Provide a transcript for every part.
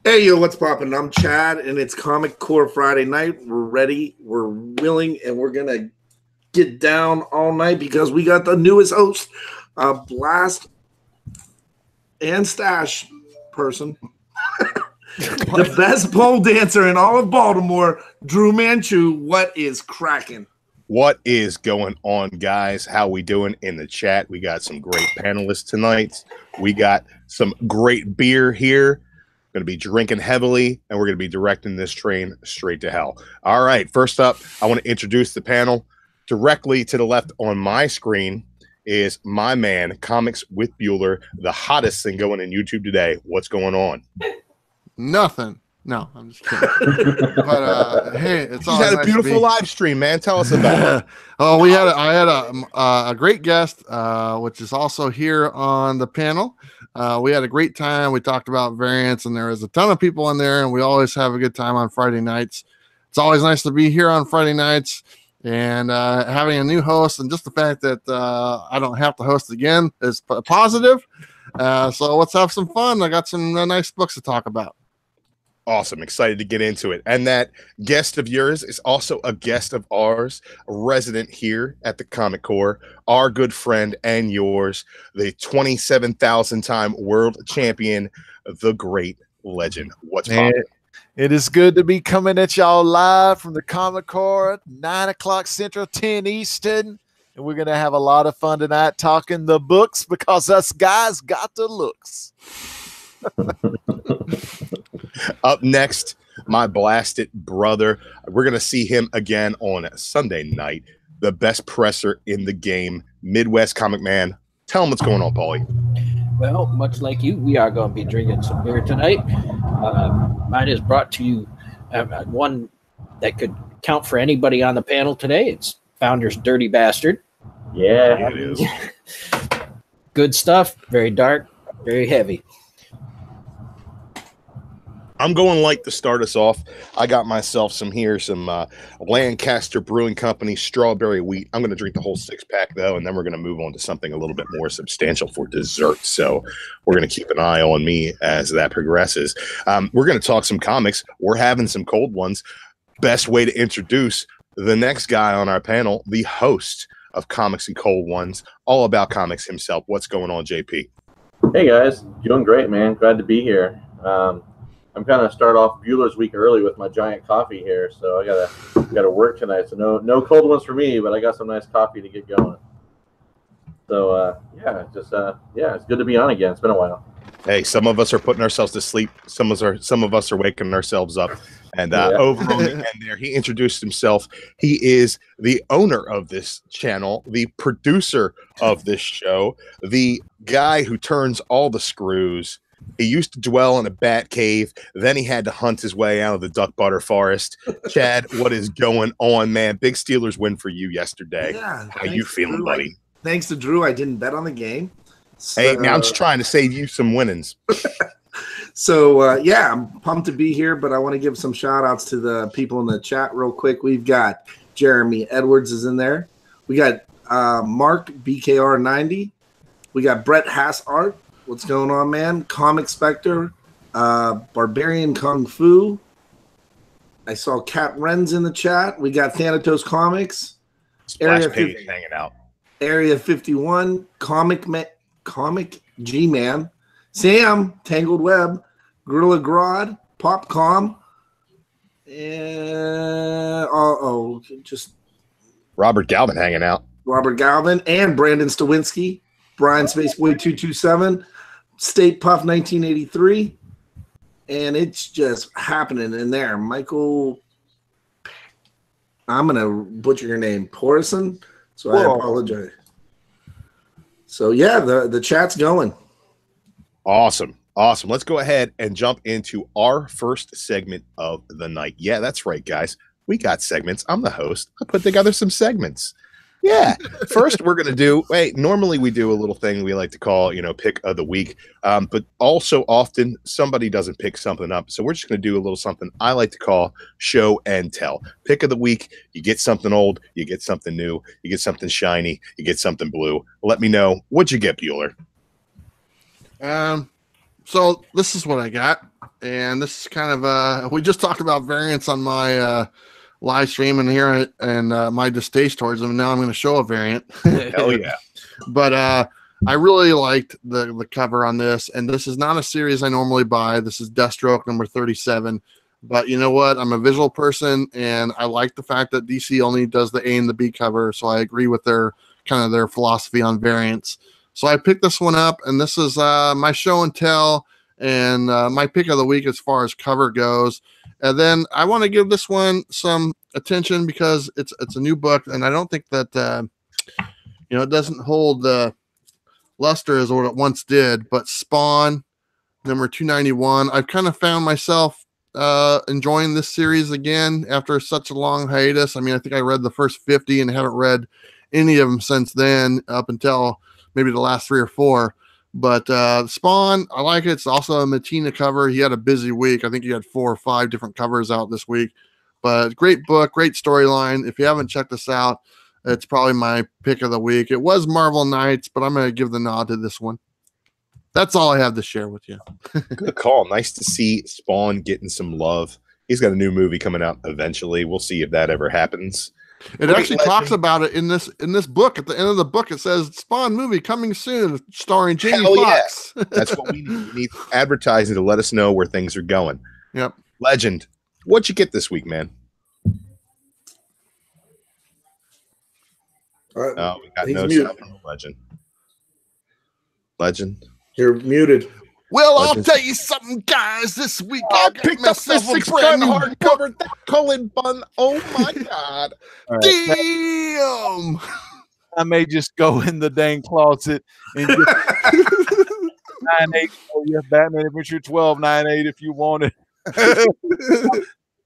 Hey, yo, what's poppin'? I'm Chad, and it's Comic Core Friday night. We're ready, we're willing, and we're going to get down all night because we got the newest host, Blast and Stash person, the best pole dancer in all of Baltimore, Drew Manchu. What is cracking? What is going on, guys? How we doing in the chat? We got some great panelists tonight. We got some great beer here. Going to be drinking heavily, and we're going to be directing this train straight to hell. All right, first up, I want to introduce the panel. Directly to the left on my screen is my man, Comics with Bueller, the hottest thing going in YouTube today. What's going on? Nothing. No, I'm just kidding. But hey, it's all had nice a beautiful live stream, man. Tell us about it. Oh, I had a great guest, which is also here on the panel. We had a great time. We talked about variants, and there was a ton of people in there, and we always have a good time on Friday nights. It's always nice to be here on Friday nights and having a new host, and just the fact that I don't have to host again is positive. So let's have some fun. I got some nice books to talk about. Awesome. Excited to get into it. And that guest of yours is also a guest of ours, a resident here at the Comic Core, our good friend and yours, the 27,000 time world champion, the great legend. What's poppin'? It is good to be coming at y'all live from the Comic Core, 9 o'clock Central, 10 Eastern. And we're going to have a lot of fun tonight talking the books because us guys got the looks. Up next, my blasted brother. We're going to see him again on Sunday night. The best presser in the game, Midwest Comic Man. Tell him what's going on, Paulie. Well, much like you, we are going to be drinking some beer tonight. Mine is brought to you one that could count for anybody on the panel today. It's Founder's Dirty Bastard. Yeah, it is. Good stuff. Very dark, very heavy. I'm going light to start us off. I got myself some Lancaster Brewing Company strawberry wheat. I'm going to drink the whole 6-pack, though, and then we're going to move on to something a little bit more substantial for dessert. So we're going to keep an eye on me as that progresses. We're going to talk some comics. We're having some cold ones. Best way to introduce the next guy on our panel, the host of Comics and Cold Ones, all about comics himself. What's going on, JP? Hey, guys. Doing great, man. Glad to be here. I'm kind of start off Bueller's week early with my giant coffee here, so I gotta work tonight. So no cold ones for me, but I got some nice coffee to get going. So it's good to be on again. It's been a while. Hey, some of us are putting ourselves to sleep. Some of us are waking ourselves up. And over on the end there, he introduced himself. He is the owner of this channel, the producer of this show, the guy who turns all the screws. He used to dwell in a bat cave. Then he had to hunt his way out of the duck butter forest. Chad, what is going on, man? Big Steelers win for you yesterday. Yeah, how you feeling, buddy? Thanks to Drew, I didn't bet on the game. So, hey, man, I'm just trying to save you some winnings. So, I'm pumped to be here, but I want to give some shout-outs to the people in the chat real quick. We've got Jeremy Edwards is in there. We got Mark BKR90. We got Brett Hassart. What's going on, man? Comic Spectre, Barbarian Kung Fu. I saw Cat Ren's in the chat. We got Thanatos Comics. Splash Page hanging out. Area 51, Comic G-Man. Sam, Tangled Web, Gorilla Grodd, Popcom, and just Robert Galvin hanging out. Robert Galvin and Brandon Stawinski, Brian Spaceboy 227, State Puff 1983, and it's just happening in there. Michael, I'm gonna butcher your name, Porison, so I apologize. So yeah, the chat's going. Awesome. Let's go ahead and jump into our first segment of the night. Yeah, that's right, guys. We got segments. I'm the host. I put together some segments. Yeah. First, we're going to do, normally we do a little thing we like to call, pick of the week. But also often somebody doesn't pick something up. So we're just going to do a little something I like to call show and tell. Pick of the week. You get something old. You get something new. You get something shiny. You get something blue. Let me know. What'd you get, Bueller? So this is what I got, and this is kind of we just talked about variants on my live stream and here and my distaste towards them. Now I'm going to show a variant. Hell yeah. But I really liked the cover on this, and this is not a series I normally buy. This is Deathstroke number 37. But you know what? I'm a visual person, and I like the fact that DC only does the A and the B cover, so I agree with their philosophy on variants. So I picked this one up, and this is my show and tell and my pick of the week as far as cover goes. And then I want to give this one some attention because it's a new book, and I don't think that it doesn't hold the luster as what it once did. But Spawn number 291, I've kind of found myself enjoying this series again after such a long hiatus. I mean, I think I read the first 50 and haven't read any of them since then up until maybe the last 3 or 4. But Spawn, I like it. It's also a Matina cover. He had a busy week. I think he had 4 or 5 different covers out this week. But great book, great storyline. If you haven't checked this out, it's probably my pick of the week. It was Marvel Knights, but I'm going to give the nod to this one. That's all I have to share with you. Good call. Nice to see Spawn getting some love. He's got a new movie coming out eventually. We'll see if that ever happens. It actually talks about it in this book. At the end of the book, it says Spawn movie coming soon, starring Jamie Foxx. Yeah. That's what we need. We need advertising to let us know where things are going. Yep. Legend, what'd you get this week, man? All right. We got He's no muted. sound from Legend. Legend. You're muted. Well, Legend. I'll tell you something, guys. This week I got picked up myself this a brand 6-gun new hardcover that Cullen Bunn. Oh my god! Damn. I may just go in the dang closet and get 9.8 for you, Batman Adventure 12 9.8 if you want it.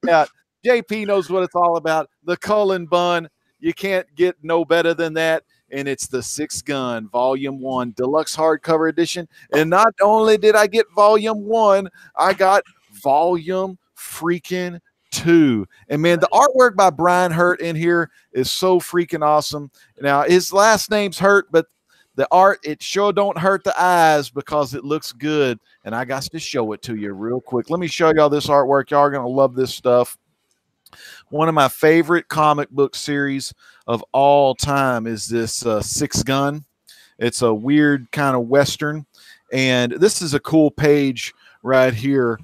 Yeah, JP knows what it's all about. The Cullen Bunn. You can't get no better than that. And it's the 6-gun Volume 1 Deluxe Hardcover Edition. And not only did I get Volume 1, I got Volume freaking 2. And man, the artwork by Brian Hurt in here is so freaking awesome. Now, his last name's Hurt, but the art, it sure don't hurt the eyes because it looks good. And I got to show it to you real quick. Let me show y'all this artwork. Y'all are going to love this stuff. One of my favorite comic book series of all time is this 6-gun. It's a weird kind of Western. And this is a cool page right here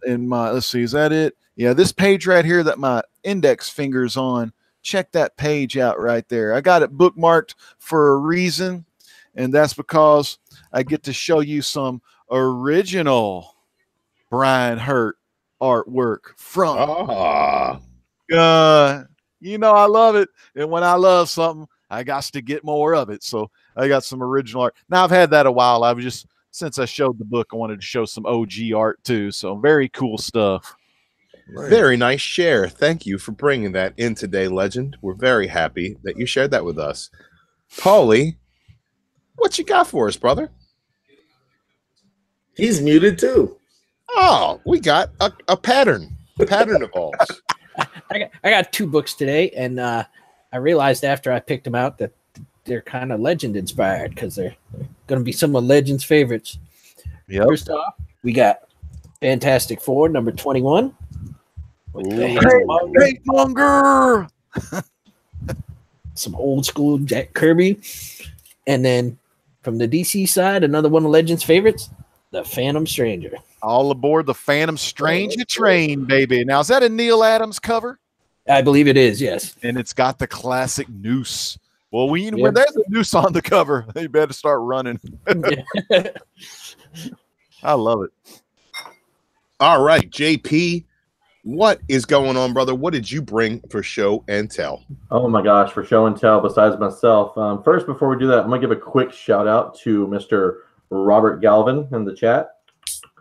in my, let's see, is that it? Yeah, this page right here that my index finger's on. Check that page out right there. I got it bookmarked for a reason, and that's because I get to show you some original Brian Hurt artwork from you know, I love it. And when I love something, I got to get more of it. So I got some original art. Now I've had that a while. I was just, since I showed the book, I wanted to show some OG art too. So very cool stuff. Very nice share. Thank you for bringing that in today, Legend. We're very happy that you shared that with us. Paulie, what you got for us, brother? He's muted too. Oh, we got a pattern. A pattern evolves. I got 2 books today, and I realized after I picked them out that they're kind of Legend inspired because they're going to be some of Legend's favorites. Yep. First off, we got Fantastic Four number 21. Hate Monger. Some old school Jack Kirby, and then from the DC side, another one of Legend's favorites, the Phantom Stranger. All aboard the Phantom Stranger train, baby. Now, is that a Neil Adams cover? I believe it is, yes. And it's got the classic noose. Well, when there's a noose on the cover, you better start running. I love it. All right, JP, what is going on, brother? What did you bring for show and tell? Oh my gosh, for show and tell besides myself. First, before we do that, I'm going to give a quick shout out to Mr. Robert Galvin in the chat.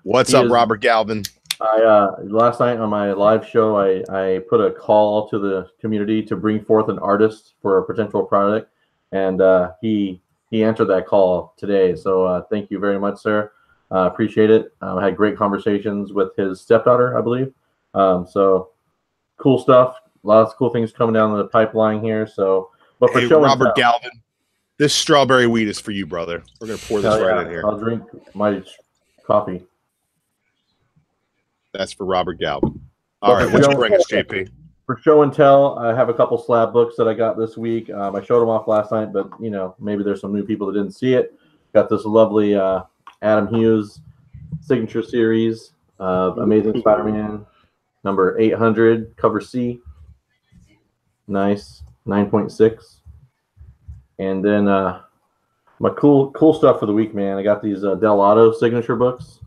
What's up, Robert Galvin? Last night on my live show, I put a call to the community to bring forth an artist for a potential project, and he answered that call today. So thank you very much, sir. Appreciate it. I had great conversations with his stepdaughter, I believe. So cool stuff. Lots of cool things coming down the pipeline here. So, but for show Robert Galvin, this strawberry wheat is for you, brother. We're gonna pour this right in here. I'll drink my coffee. That's for Robert Galvin. All right, what you bring us, JP? For show and tell, I have a couple slab books that I got this week. I showed them off last night, but maybe there's some new people that didn't see it. Got this lovely Adam Hughes signature series of Amazing Spider-Man number 800, cover C. Nice, 9.6. And then my cool stuff for the week, man. I got these Del Otto signature books.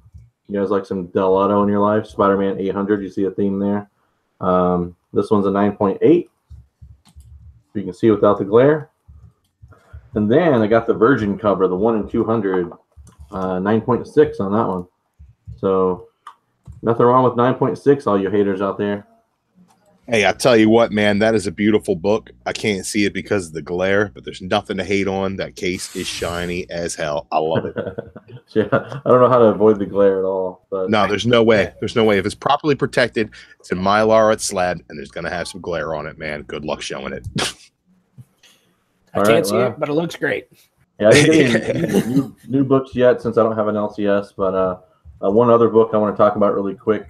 You guys like some Del Otto in your life? Spider-Man 800. You see a theme there. This one's a 9.8. You can see without the glare. And then I got the Virgin cover, the 1 in 200, 9.6 on that one. So nothing wrong with 9.6, all you haters out there. Hey, I tell you what, man, that is a beautiful book. I can't see it because of the glare, but there's nothing to hate on. That case is shiny as hell. I love it. Yeah, I don't know how to avoid the glare at all. But no, there's no way. There's no way. If it's properly protected, it's in Mylar, it's slab, and there's going to have some glare on it, man. Good luck showing it. I can't see it, but it looks great. Yeah, I didn't get any new books yet since I don't have an LCS, but one other book I want to talk about really quick.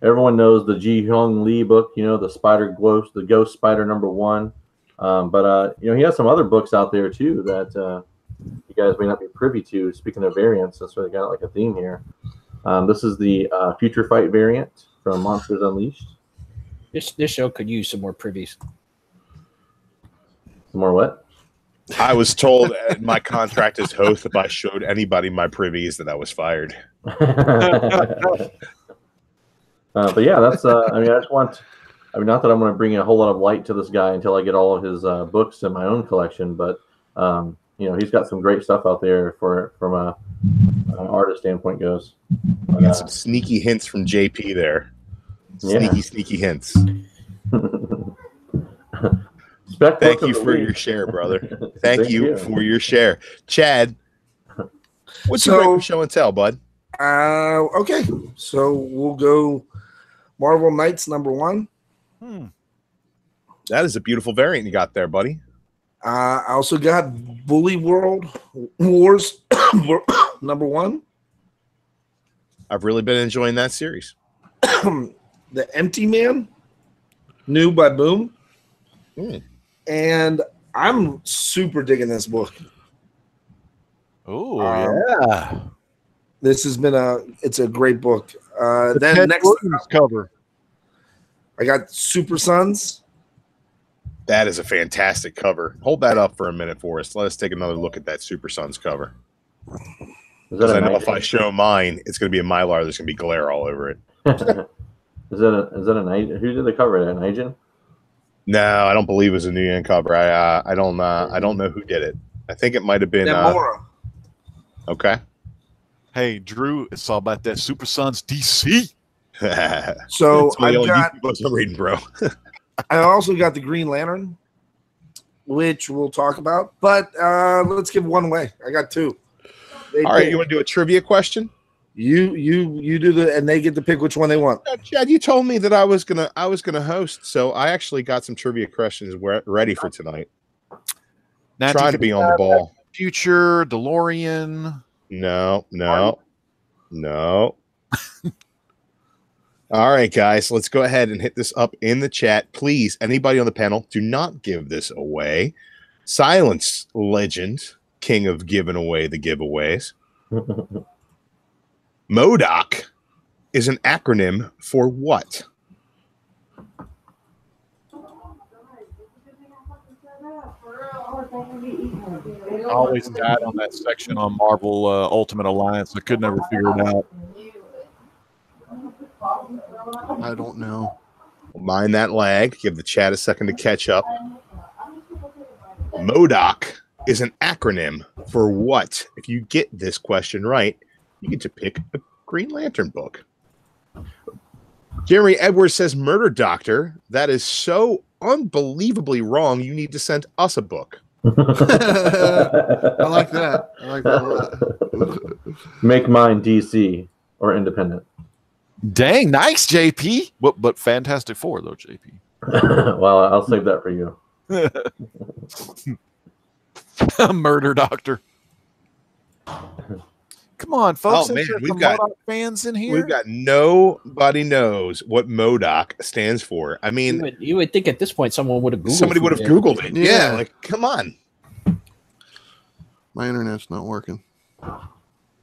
Everyone knows the Ji-Hyung Lee book, the Spider Ghost, the Ghost Spider #1. But he has some other books out there too that you guys may not be privy to. Speaking of variants, that's why they got like a theme here. This is the Future Fight variant from Monsters Unleashed. This show could use some more privies. Some more what? I was told my contract as host, if I showed anybody my privies, that I was fired. But yeah, that's. I just want. Not that I'm going to bring a whole lot of light to this guy until I get all of his books in my own collection, but he's got some great stuff out there from an artist standpoint goes. Got some sneaky hints from JP there. Sneaky hints. Thank you for your share, brother. Thank you for your share, Chad. What's your show and tell, bud? Okay, so we'll go Marvel Knights #1. That is a beautiful variant you got there, buddy. I also got Bully World Wars #1. I've really been enjoying that series. The Empty Man, new by Boom. And I'm super digging this book. Oh, yeah. This has been it's a great book. Then Ted next Williams cover. I got Super Sons. That is a fantastic cover. Hold that up for a minute for us. Let us take another look at that Super Sons cover. Because I know if I show mine, it's going to be a Mylar. There's going to be glare all over it. Is that a night? Who did the cover? An agent? No, I don't believe it was a New Yen cover. I don't know who did it. I think it might have been Namora. Okay. Hey, Drew, it's all about that Super Sons DC. So I got books I'm reading, bro. I also got the Green Lantern, which we'll talk about. But let's give one away. I got two. All right, you want to do a trivia question? You do and they get to pick which one they want. Chad, you told me that I was gonna host, so I actually got some trivia questions ready for tonight. Trying to be on the ball. Future, DeLorean. No. All right, guys, let's go ahead and hit this up in the chat. Please, anybody on the panel, do not give this away. Silence, legend, king of giving away the giveaways. MODOK is an acronym for what? I always died on that section on Marvel Ultimate Alliance. I could never figure it out. I don't know. Mind that lag. Give the chat a second to catch up. MODOK is an acronym for what? If you get this question right, you get to pick a Green Lantern book. Jeremy Edwards says Murder Doctor. That is so unbelievably wrong. You need to send us a book. I like that. I like that a lot. Make mine DC or independent. Dang, nice, JP. But Fantastic Four, though, JP. Well, I'll save that for you. Murder Doctor. Come on, folks. Oh, man, There's we've some got- MODOK fans in here. We've got nobody knows what MODOK stands for. I mean, You would think at this point someone would have Googled. somebody would have Googled it. Yeah. Yeah, like come on. My internet's not working.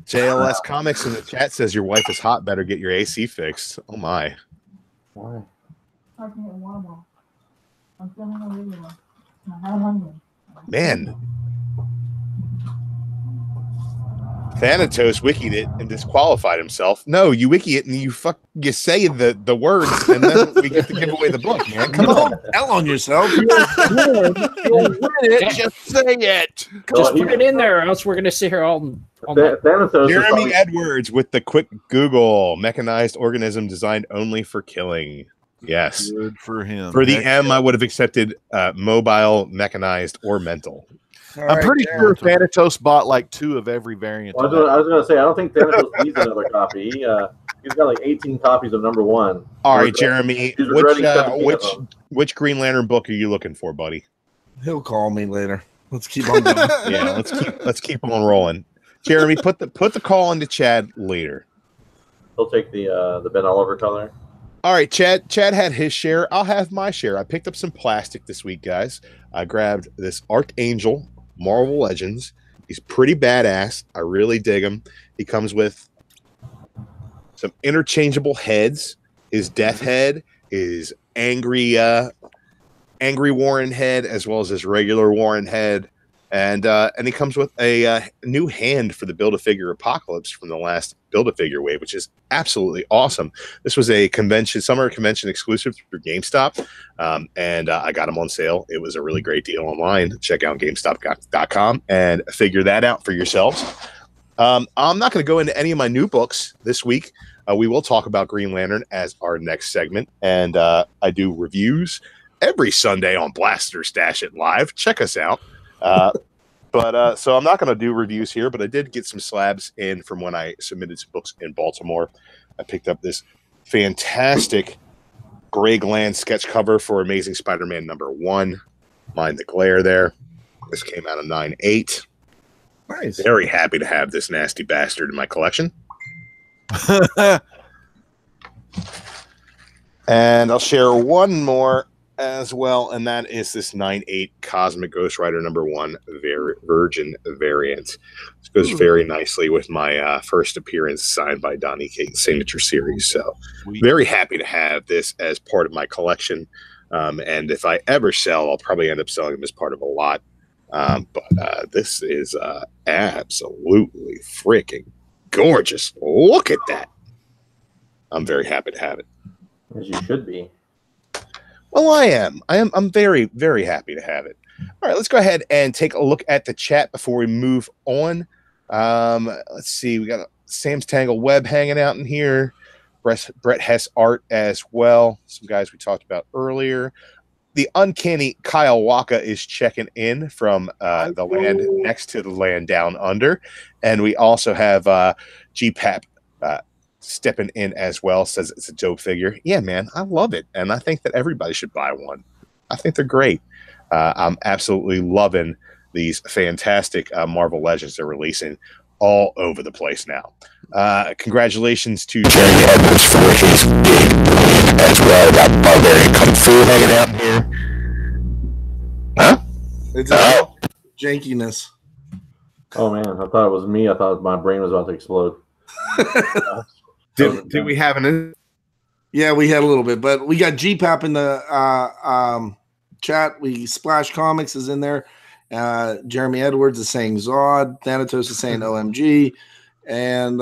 JLS Comics in the chat says your wife is hot. Better get your AC fixed. Oh my. Why? Man. Thanatos wikied it and disqualified himself. No, you wiki it and you say the words and then we get to give away the book, man. Come on. Don't tell on yourself. Just say it. Just put it in there, or else we're going to sit here all night. Thanatos is Jeremy probably- Edwards with the quick Google mechanized organism designed only for killing. Yes. Good for him. For the M, I would have accepted mobile, mechanized, or mental. I'm pretty sure Thanatos bought like 2 of every variant. Well, I was going to say, I don't think Thanatos needs another copy. He's got like 18 copies of number 1. All right, Jeremy. He's regretting 17 of them. Which Green Lantern book are you looking for, buddy? He'll call me later. Let's keep on going. Yeah, let's keep on rolling. Jeremy, put the call into Chad later. He'll take the Ben Oliver color. All right, Chad had his share. I'll have my share. I picked up some plastic this week, guys. I grabbed this Archangel Marvel Legends. He's pretty badass. I really dig him. He comes with some interchangeable heads. His Death head, his angry Warren head, as well as his regular Warren head. And he comes with a new hand for the Build-A-Figure Apocalypse from the last Build-A-Figure wave, which is absolutely awesome. This was a summer convention exclusive through GameStop, and I got them on sale. It was a really great deal online. Check out GameStop.com and figure that out for yourselves. I'm not going to go into any of my new books this week. We will talk about Green Lantern as our next segment, and I do reviews every Sunday on Blaster Stash It Live. Check us out. So I'm not going to do reviews here, but I did get some slabs in from when I submitted some books in Baltimore. I picked up this fantastic Greg Land sketch cover for Amazing Spider-Man #1. Mind the glare there. This came out of 9/8. Nice. Very happy to have this nasty bastard in my collection. And I'll share one more as well, and that is this 9/8 Cosmic Ghost Rider #1 Virgin variant. This goes very nicely with my first appearance signed by Donny Cates signature series. So very happy to have this as part of my collection. And if I ever sell, I'll probably end up selling them as part of a lot. But this is absolutely freaking gorgeous. Look at that. I'm very happy to have it. As you should be. Well, I'm very, very happy to have it. All right, let's go ahead and take a look at the chat before we move on. Let's see. We got Sam's Tangle Web hanging out in here. Brett Hess Art as well. Some guys we talked about earlier. The uncanny Kyle Waka is checking in from the land next to the land down under. And we also have GPAP stepping in as well, says it's a dope figure. Yeah, man, I love it. And I think that everybody should buy one. I think they're great. I'm absolutely loving these fantastic Marvel Legends they're releasing all over the place now. Congratulations to Jeremy Edwards for his game as well. Got Barbarian Kung Fu hanging out here. Huh? It's jankiness. Oh, man. I thought it was me. I thought my brain was about to explode. Did we have an? Yeah, we had a little bit, but we got GPAP in the chat. Splash Comics is in there. Jeremy Edwards is saying Zod. Thanatos is saying OMG. And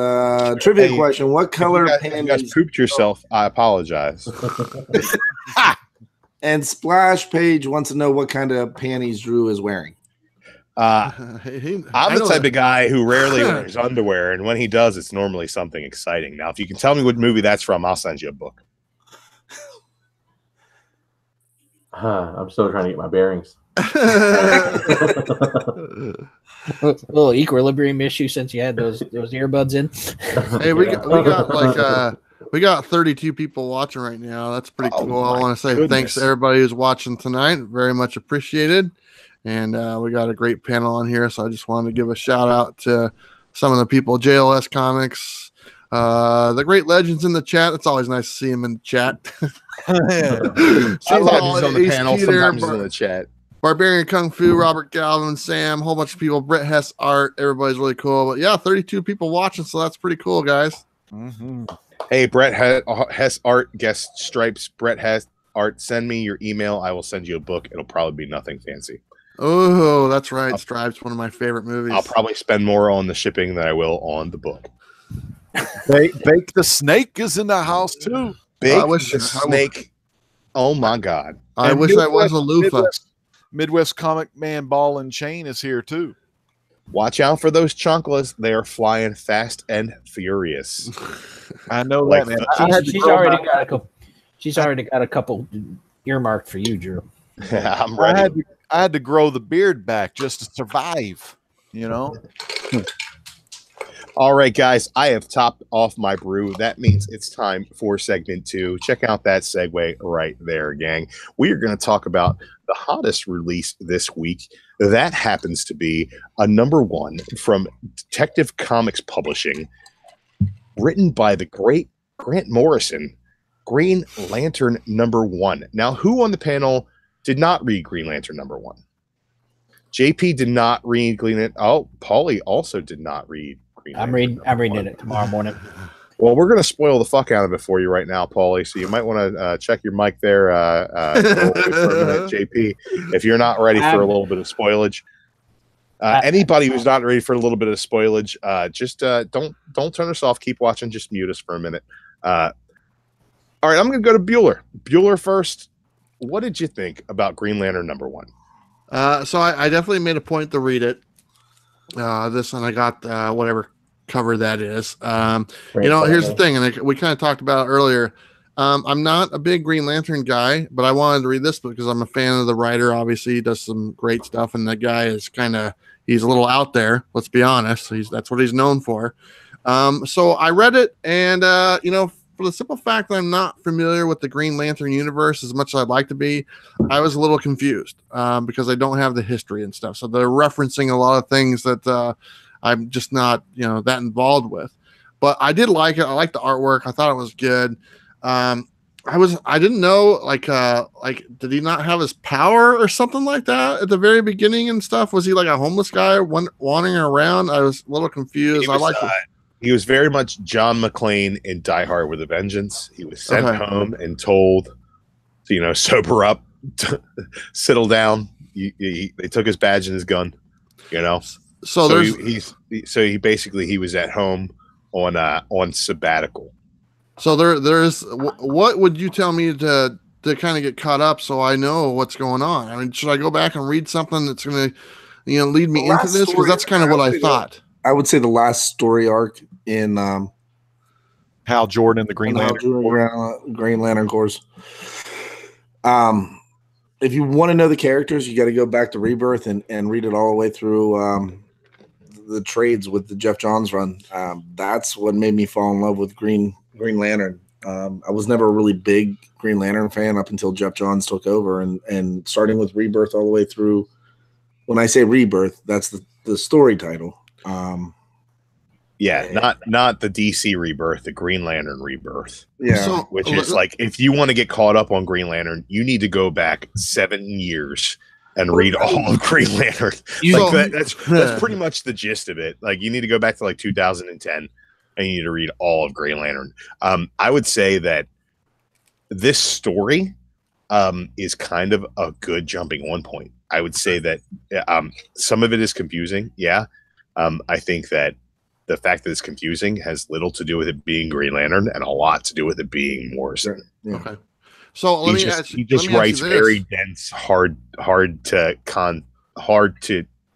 trivia question: what color if you guys panties? pooped yourself, I apologize. And Splash Page wants to know what kind of panties Drew is wearing. I'm the type of guy who rarely wears underwear, and when he does, it's normally something exciting. Now, if you can tell me what movie that's from, I'll send you a book. I'm still trying to get my bearings. A little equilibrium issue since you had those earbuds in. Hey, we got 32 people watching right now. That's pretty cool. I want to say thanks to everybody who's watching tonight. Very much appreciated. And we got a great panel on here, so I just wanted to give a shout out to some of the people, JLS Comics, the great legends in the chat. It's always nice to see him in the chat. Sometimes he's on the Ace panel, Peter, sometimes he's in the chat. Barbarian Kung Fu, Robert Galvin, Sam, whole bunch of people, Brett Hess Art. Everybody's really cool. But yeah, 32 people watching, so that's pretty cool, guys. Mm-hmm. Hey, Brett Hess Art, guest stripes. Brett Hess Art, send me your email. I will send you a book. It'll probably be nothing fancy. Oh, that's right. Stripes, one of my favorite movies. I'll probably spend more on the shipping than I will on the book. Bake the Snake is in the house too. Bake the Snake. Oh my God. I wish I was a loofah. Midwest Comic Man Ball and Chain is here too. Watch out for those chunklas. They are flying fast and furious. I know Like that, man. She's already got a couple earmarked for you, Drew. I'm ready. I had to grow the beard back just to survive, you know. All right, guys, I have topped off my brew. That means it's time for segment 2. Check out that segue right there, gang. We are going to talk about the hottest release this week. That happens to be a #1 from Detective Comics Publishing, written by the great Grant Morrison, Green Lantern #1. Now, who on the panel did not read Green Lantern #1? JP did not read Green Lantern. Oh, Paulie also did not read Green Lantern. I'm reading it tomorrow morning. Well, we're going to spoil the fuck out of it for you right now, Paulie. So you might want to check your mic there for a minute, JP, if you're not ready for a little bit of spoilage. Anybody who's not ready for a little bit of spoilage, just don't turn us off. Keep watching. Just mute us for a minute. All right, I'm going to go to Bueller. Bueller first. What did you think about Green Lantern #1? So I definitely made a point to read it. This one I got whatever cover that is. Here's the thing, and we kind of talked about it earlier. I'm not a big Green Lantern guy, but I wanted to read this book because I'm a fan of the writer. Obviously, he does some great stuff, and that guy is he's a little out there. Let's be honest. That's what he's known for. So I read it, and for the simple fact that I'm not familiar with the Green Lantern universe as much as I'd like to be, I was a little confused because I don't have the history and stuff. So they're referencing a lot of things that I'm just not, that involved with. But I did like it. I liked the artwork. I thought it was good. I didn't know, did he not have his power or something like that at the very beginning and stuff? Was he like a homeless guy wandering around? I was a little confused. He was very much John McClane in Die Hard with a Vengeance. He was sent home and told to, sober up, settle down. They took his badge and his gun, So he was at home on sabbatical. So there's what would you tell me to kind of get caught up so I know what's going on? I mean, should I go back and read something that's going to lead me into this? Because that's kind of what I thought. I would say the last story arc in Hal Jordan and the Green Lantern Corps. If you want to know the characters, you got to go back to Rebirth and read it all the way through the trades with the Jeff Johns run. That's what made me fall in love with Green Lantern. I was never a really big Green Lantern fan up until Jeff Johns took over, and starting with Rebirth all the way through. When I say Rebirth, that's the story title. Not the DC Rebirth, the Green Lantern Rebirth. Yeah, which is like, if you want to get caught up on Green Lantern, you need to go back 7 years and read all of Green Lantern. That's pretty much the gist of it. Like, you need to go back to 2010, and you need to read all of Green Lantern. I would say that this story is kind of a good jumping on point. I would say that some of it is confusing. Yeah. I think that the fact that it's confusing has little to do with it being Green Lantern and a lot to do with it being Morrison. Yeah. Okay. So he just writes very dense, hard to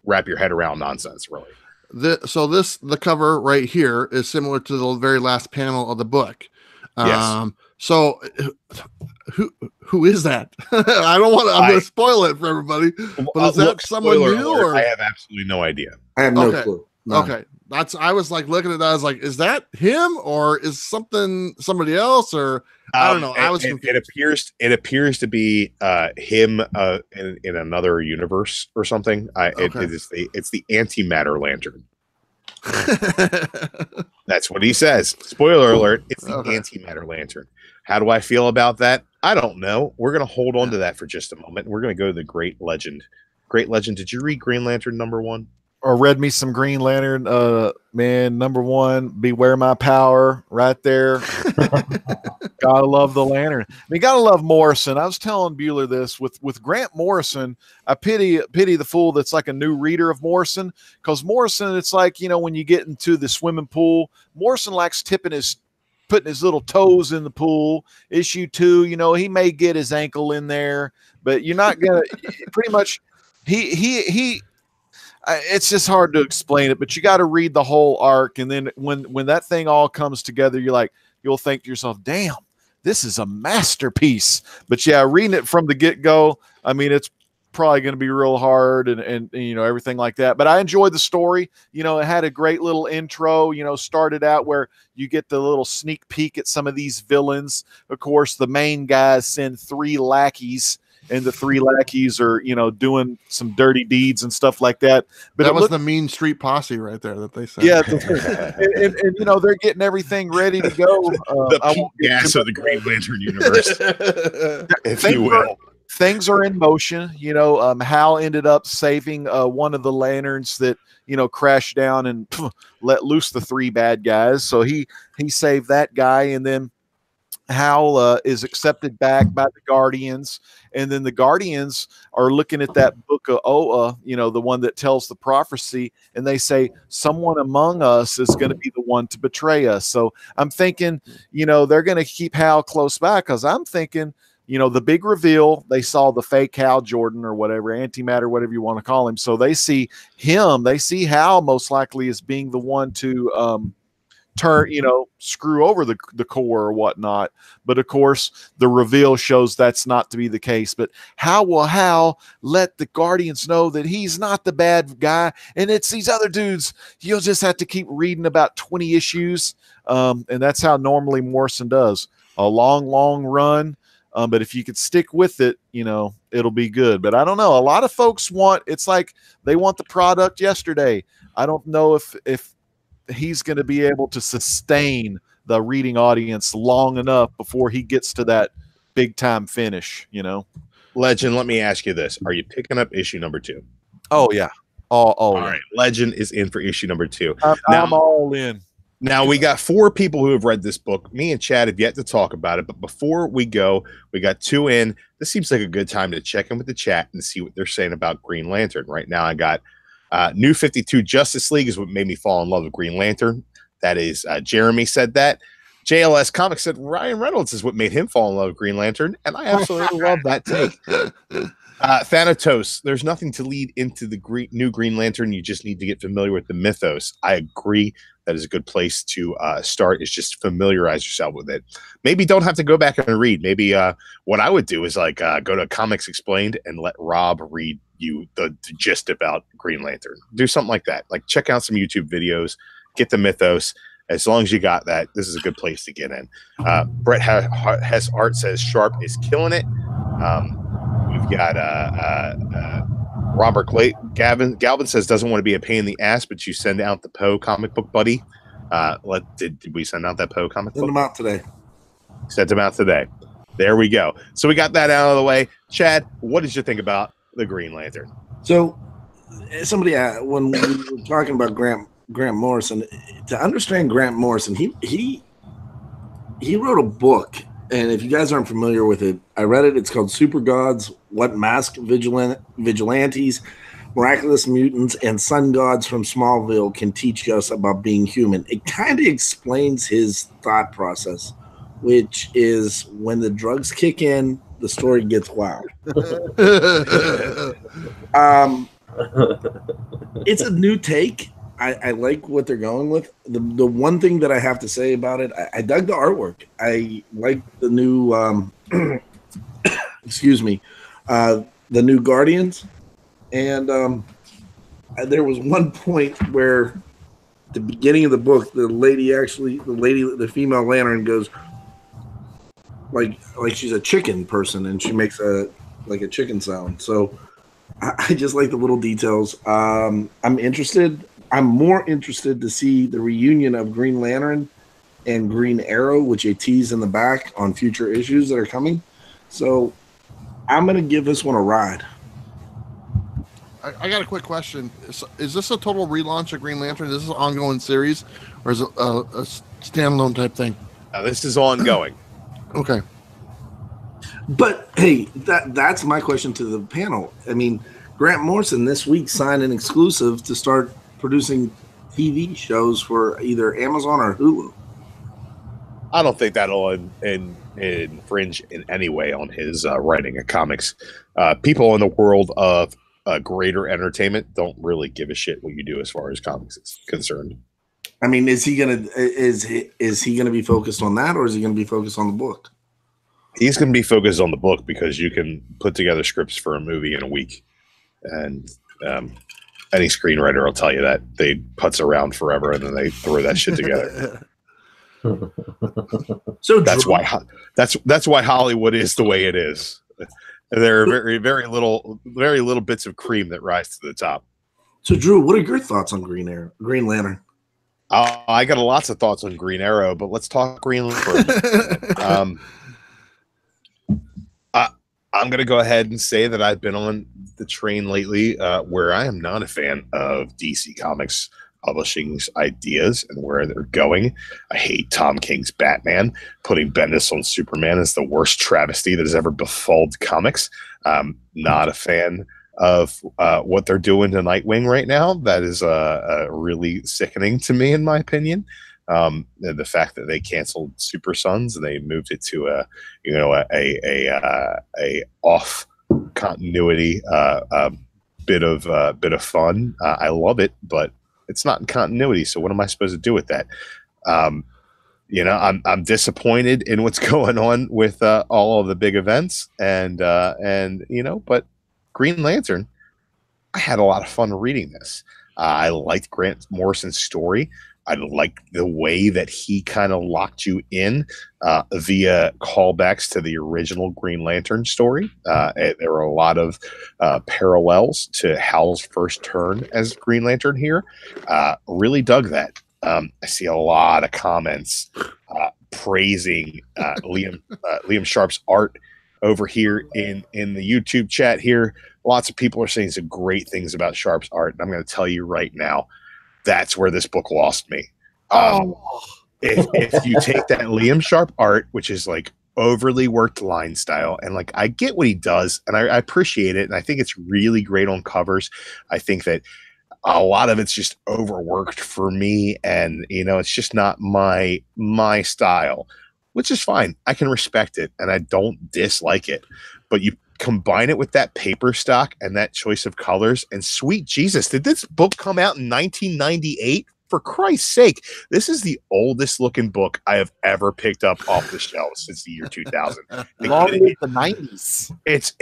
wrap your head around nonsense, really. The cover right here is similar to the very last panel of the book. Yes. So who is that? I don't want to. I'm going to spoil it for everybody. But is that someone new? Or I have absolutely no idea. I have no clue. No. Okay. I was looking at that. I was like, is that him or is somebody else? Or I don't know. I was confused. It appears to be him in another universe or something. It's the antimatter lantern. That's what he says. Spoiler alert, it's the Okay. antimatter lantern. How do I feel about that? I don't know. We're going to hold on to that for just a moment. We're going to go to the Great Legend. Great Legend, did you read Green Lantern #1? Or read me some Green Lantern. Man, #1, Beware My Power, right there. Gotta love the Lantern. I mean, gotta love Morrison. I was telling Bueller this with Grant Morrison. I pity the fool that's like a new reader of Morrison, because Morrison, it's like, you know, when you get into the swimming pool, Morrison likes putting his little toes in the pool. Issue 2, you know, he may get his ankle in there, but you're not gonna pretty much. It's just hard to explain it, but you got to read the whole arc, and then when that thing all comes together, you'll think to yourself, "Damn, this is a masterpiece." But yeah, reading it from the get-go, I mean, it's probably going to be real hard and you know, everything like that. But I enjoyed the story. You know, it had a great little intro. You know, started out where you get the little sneak peek at some of these villains. Of course, the main guys send 3 lackeys. And the 3 lackeys are, you know, doing some dirty deeds and stuff like that. But that was the Mean Street Posse right there that they said. Yeah, and you know, they're getting everything ready to go. The Pete Gas of the Green Lantern universe, if you will. Things are in motion. You know, Hal ended up saving one of the lanterns that, you know, crashed down and let loose the 3 bad guys. So he saved that guy, and then Hal is accepted back by the Guardians, and then the Guardians are looking at that book of Oa, you know, the one that tells the prophecy, and they say someone among us is going to be the one to betray us. So I'm thinking, you know, they're going to keep Hal close by, because I'm thinking, you know, the big reveal, they saw the fake Hal Jordan or whatever, antimatter, whatever you want to call him. So they see him, they see Hal most likely as being the one to turn, you know, screw over the core or whatnot. But of course, the reveal shows that's not to be the case. But how will Hal let the Guardians know that he's not the bad guy and it's these other dudes? You'll just have to keep reading about 20 issues. And that's how normally Morrison does. A long run. But if you could stick with it, you know, it'll be good. But I don't know. A lot of folks it's like they want the product yesterday. I don't know if he's going to be able to sustain the reading audience long enough before he gets to that big time finish, you know. Legend, let me ask you this. Are you picking up issue #2? Oh yeah. All right. Legend is in for issue #2. I'm all in. Now we got 4 people who have read this book. Me and Chad have yet to talk about it, but before we go, we got 2 in. This seems like a good time to check in with the chat and see what they're saying about Green Lantern. Right now I got New 52 Justice League is what made me fall in love with Green Lantern. That is, Jeremy said that. JLS Comics said Ryan Reynolds is what made him fall in love with Green Lantern, and I absolutely love that take. Thanatos, there's nothing to lead into the new Green Lantern. You just need to get familiar with the mythos. I agree. That is a good place to start, is just familiarize yourself with it. Maybe don't have to go back and read. Maybe what I would do is like go to Comics Explained and let Rob read you the gist about Green Lantern. Do something like that. Like check out some YouTube videos, get the mythos. As long as you got that, this is a good place to get in. Brett Hess Art says Sharp is killing it. We've got Robert Galvin says doesn't want to be a pain in the ass, but you send out the Poe comic book buddy. Did we send out that Poe comic book? Send them out today. Sent them out today. There we go. So we got that out of the way. Chad, what did you think about the Green Lantern? So somebody, when we were talking about Grant Morrison, to understand Grant Morrison, he wrote a book, and if you guys aren't familiar with it, I read it. It's called Super Gods: What Masked Vigilantes, Miraculous Mutants, and Sun Gods from Smallville Can Teach Us About Being Human. It kind of explains his thought process, which is when the drugs kick in, the story gets wild. It's a new take. I like what they're going with. The one thing that I have to say about it, I dug the artwork. I like the new, the new Guardians. And there was one point where at the beginning of the book, the female Lantern goes like she's a chicken person, and she makes a chicken sound. So I just like the little details. I'm interested. I'm more interested to see the reunion of Green Lantern and Green Arrow, which they tease in the back on future issues that are coming. So I'm going to give this one a ride. I got a quick question. Is this a total relaunch of Green Lantern? Is this an ongoing series, or is it a standalone type thing? This is ongoing. Okay. But hey, that's my question to the panel. I mean, Grant Morrison this week signed an exclusive to start producing TV shows for either Amazon or Hulu. I don't think that'll infringe in any way on his writing of comics. People in the world of greater entertainment don't really give a shit what you do as far as comics is concerned. I mean, is he gonna be focused on that, or is he gonna be focused on the book? He's going to be focused on the book because you can put together scripts for a movie in a week, and any screenwriter will tell you that they putz around forever and then they throw that shit together. So that's why Hollywood is the way it is. There are very little bits of cream that rise to the top. So Drew, what are your thoughts on Green Lantern? I got lots of thoughts on Green Arrow, but let's talk Green Lantern. I'm going to go ahead and say that I've been on the train lately where I am not a fan of DC Comics Publishing's ideas and where they're going. I hate Tom King's Batman. Putting Bendis on Superman is the worst travesty that has ever befalled comics. Not a fan of what they're doing to Nightwing right now. That is really sickening to me, in my opinion. The fact that they canceled Super Sons and they moved it to a off continuity bit of fun. I love it, but it's not in continuity. So what am I supposed to do with that? I'm disappointed in what's going on with all of the big events, and but Green Lantern, I had a lot of fun reading this. I liked Grant Morrison's story. I like the way that he kind of locked you in via callbacks to the original Green Lantern story. There were a lot of parallels to Hal's first turn as Green Lantern here. Really dug that. I see a lot of comments praising Liam Sharp's art over here in the YouTube chat here. Lots of people are saying some great things about Sharp's art, and I'm going to tell you right now, that's where this book lost me. If you take that Liam Sharp art, which is like overly worked line style, and like I get what he does, and I appreciate it, and I think it's really great on covers. I think that a lot of it's just overworked for me, and it's just not my style, which is fine. I can respect it, and I don't dislike it. But you combine it with that paper stock and that choice of colors, and sweet Jesus, did this book come out in 1998? For Christ's sake, this is the oldest looking book I have ever picked up off the shelves since the year 2000. Long with the 90s. It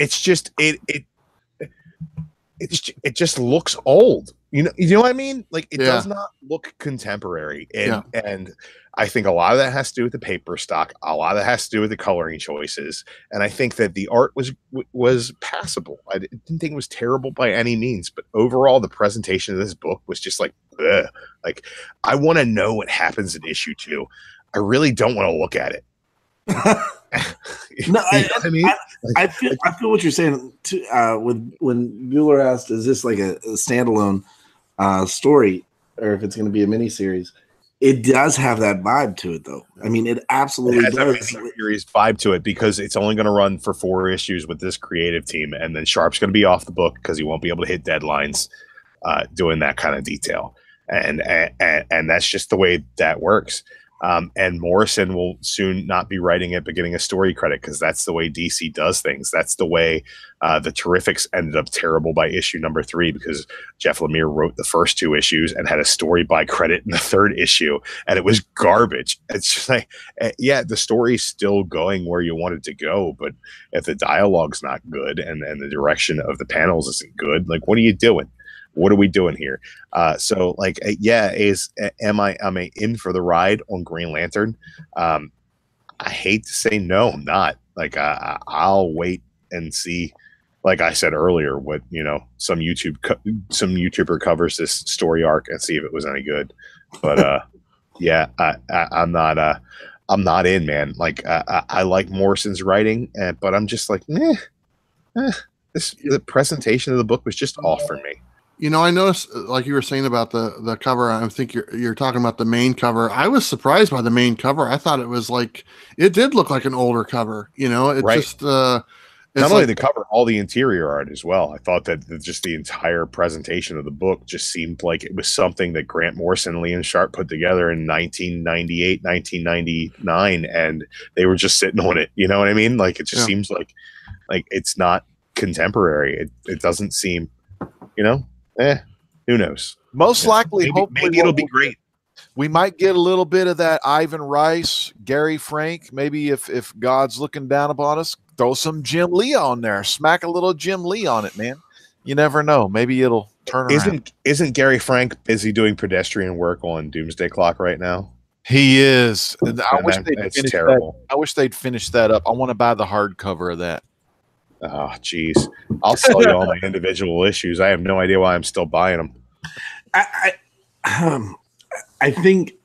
just looks old. You know what I mean? Like it does not look contemporary. And I think a lot of that has to do with the paper stock. A lot of that has to do with the coloring choices. And I think that the art was passable. I didn't think it was terrible by any means, but overall the presentation of this book was just like, ugh. Like I want to know what happens in issue 2. I really don't want to look at it. No, I feel what you're saying. With when Bueller asked, "Is this like a standalone story, or if it's going to be a miniseries?" It does have that vibe to it, though. I mean, it absolutely does. A miniseries vibe to it because it's only going to run for 4 issues with this creative team, and then Sharp's going to be off the book because he won't be able to hit deadlines doing that kind of detail, and that's just the way that works. And Morrison will soon not be writing it, but getting a story credit because that's the way DC does things. That's the way the Terrifics ended up terrible by issue number 3 because Jeff Lemire wrote the first 2 issues and had a story by credit in the 3rd issue, and it was garbage. It's just like, the story's still going where you want it to go, but if the dialogue's not good and the direction of the panels isn't good, like, what are you doing? What are we doing here? Am I in for the ride on Green Lantern? I hate to say no, I'm not. Like I'll wait and see like I said earlier, what some YouTuber covers this story arc and see if it was any good. But yeah, I'm not in, man. Like I like Morrison's writing, but I'm just like, the presentation of the book was just off for me. I noticed, like you were saying about the cover. I think you're talking about the main cover. I was surprised by the main cover. I thought it was like it did look like an older cover. It Right. just it's Not only like, the cover, all the interior art as well. I thought that just the entire presentation of the book just seemed like it was something that Grant Morrison and Leon Sharp put together in 1998, 1999, and they were just sitting on it. You know what I mean? Like it just seems like it's not contemporary. It doesn't seem, who knows? Most likely, hopefully, maybe it'll be great. We might get a little bit of that Ivan Rice, Gary Frank. Maybe if God's looking down upon us, throw some Jim Lee on there. Smack a little Jim Lee on it, man. You never know. Maybe it'll turn around. Isn't Gary Frank busy doing pedestrian work on Doomsday Clock right now? He is. I wish they'd that's finish terrible. that. I wish they'd finish that up. I want to buy the hardcover of that. Oh, geez. I'll sell you all my individual issues. I have no idea why I'm still buying them. I think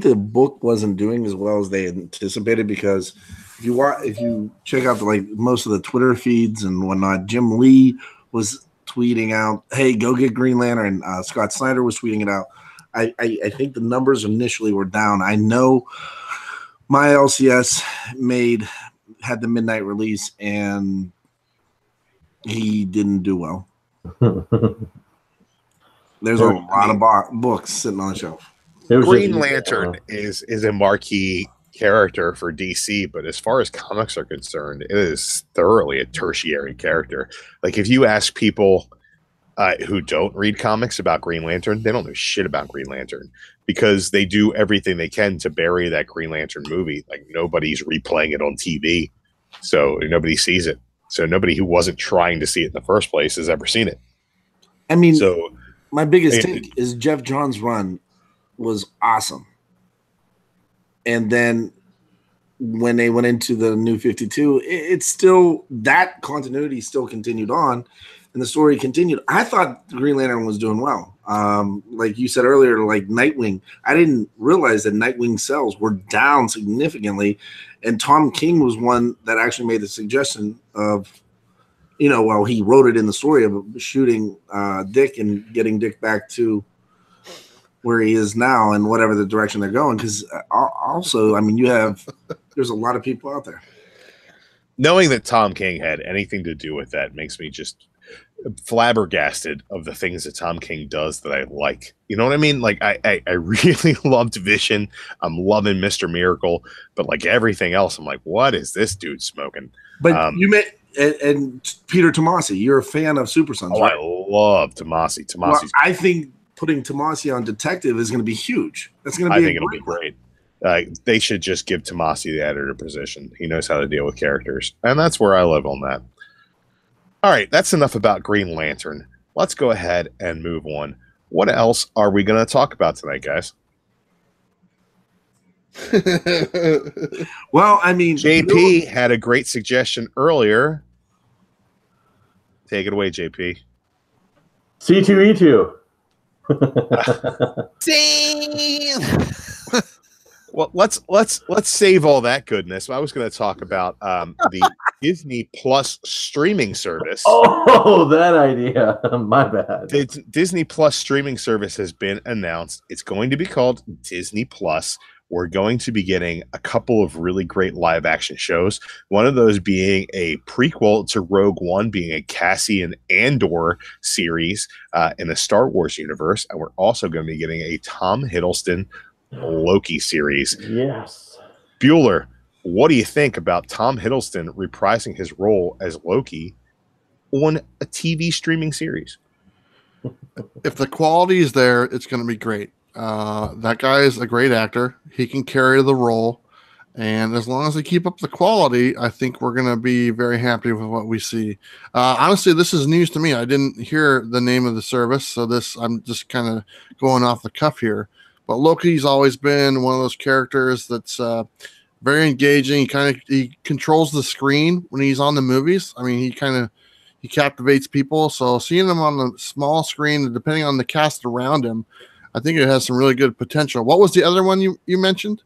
the book wasn't doing as well as they anticipated, because if you check out most of the Twitter feeds and whatnot, Jim Lee was tweeting out, "Hey, go get Green Lantern." Scott Snyder was tweeting it out. I think the numbers initially were down. I know my LCS had the midnight release and he didn't do well. There's a lot of books sitting on the shelf. Green Lantern is a marquee character for DC, but as far as comics are concerned, it is thoroughly a tertiary character. Like if you ask people who don't read comics about Green Lantern, they don't know shit about Green Lantern, because they do everything they can to bury that Green Lantern movie. Like nobody's replaying it on TV, so nobody sees it. So nobody who wasn't trying to see it in the first place has ever seen it. I mean, so my biggest take is Jeff Johns' run was awesome. And then when they went into the New 52, it's still, that continuity still continued on and the story continued. I thought Green Lantern was doing well. Like you said earlier, like Nightwing, I didn't realize that Nightwing sales were down significantly. And Tom King was one that actually made the suggestion of, he wrote it in the story of shooting Dick and getting Dick back to where he is now and whatever the direction they're going. Because also, I mean, there's a lot of people out there. Knowing that Tom King had anything to do with that makes me just flabbergasted of the things that Tom King does that I like. You know what I mean? Like I really loved Vision. I'm loving Mr. Miracle, but like everything else, I'm like, what is this dude smoking? But you met and Peter Tomasi, you're a fan of Super Sons, right? I love Tomasi. Well, I think putting Tomasi on Detective is going to be huge. That's going to be. I think it'll be great. They should just give Tomasi the editor position. He knows how to deal with characters, and that's where I live on that. All right, that's enough about Green Lantern. Let's go ahead and move on. What else are we going to talk about tonight, guys? Well, I mean, JP had a great suggestion earlier. Take it away, JP. C2E2. Well, let's save all that goodness. I was going to talk about the Disney Plus streaming service. Oh, that idea. My bad. Disney Plus streaming service has been announced. It's going to be called Disney Plus. We're going to be getting a couple of really great live action shows. One of those being a prequel to Rogue One, being a Cassian Andor series in the Star Wars universe. And we're also going to be getting a Tom Hiddleston Loki series. Yes. Bueller, what do you think about Tom Hiddleston reprising his role as Loki on a TV streaming series? If the quality is there, it's going to be great. That guy is a great actor. He can carry the role. And as long as they keep up the quality, I think we're going to be very happy with what we see. Honestly, this is news to me. I didn't hear the name of the service, so I'm just kind of going off the cuff here. But Loki's always been one of those characters that's very engaging. He controls the screen when he's on the movies. I mean, he he captivates people. So seeing him on the small screen, depending on the cast around him, I think it has some really good potential. What was the other one you mentioned?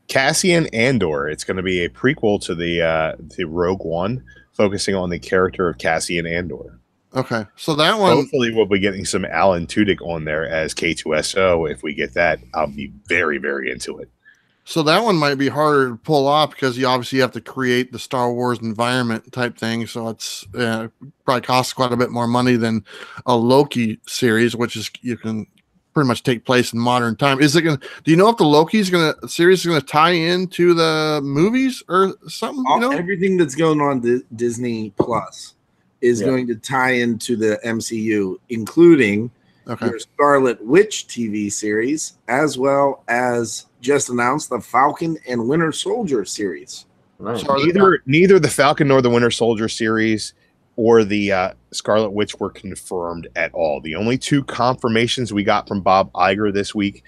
Cassian Andor. It's going to be a prequel to the Rogue One, focusing on the character of Cassian Andor. Okay, so that one. Hopefully, we'll be getting some Alan Tudyk on there as K2SO. If we get that, I'll be very, very into it. So that one might be harder to pull off because you obviously have to create the Star Wars environment type thing. So it's probably costs quite a bit more money than a Loki series, which is you can pretty much take place in modern time. Is it going to? Do you know if the Loki's series is going to tie into the movies or something? Everything that's going on Disney Plus is going to tie into the MCU, including your Scarlet Witch TV series, as well as just announced the Falcon and Winter Soldier series. Nice. So neither the Falcon nor the Winter Soldier series or the Scarlet Witch were confirmed at all. The only two confirmations we got from Bob Iger this week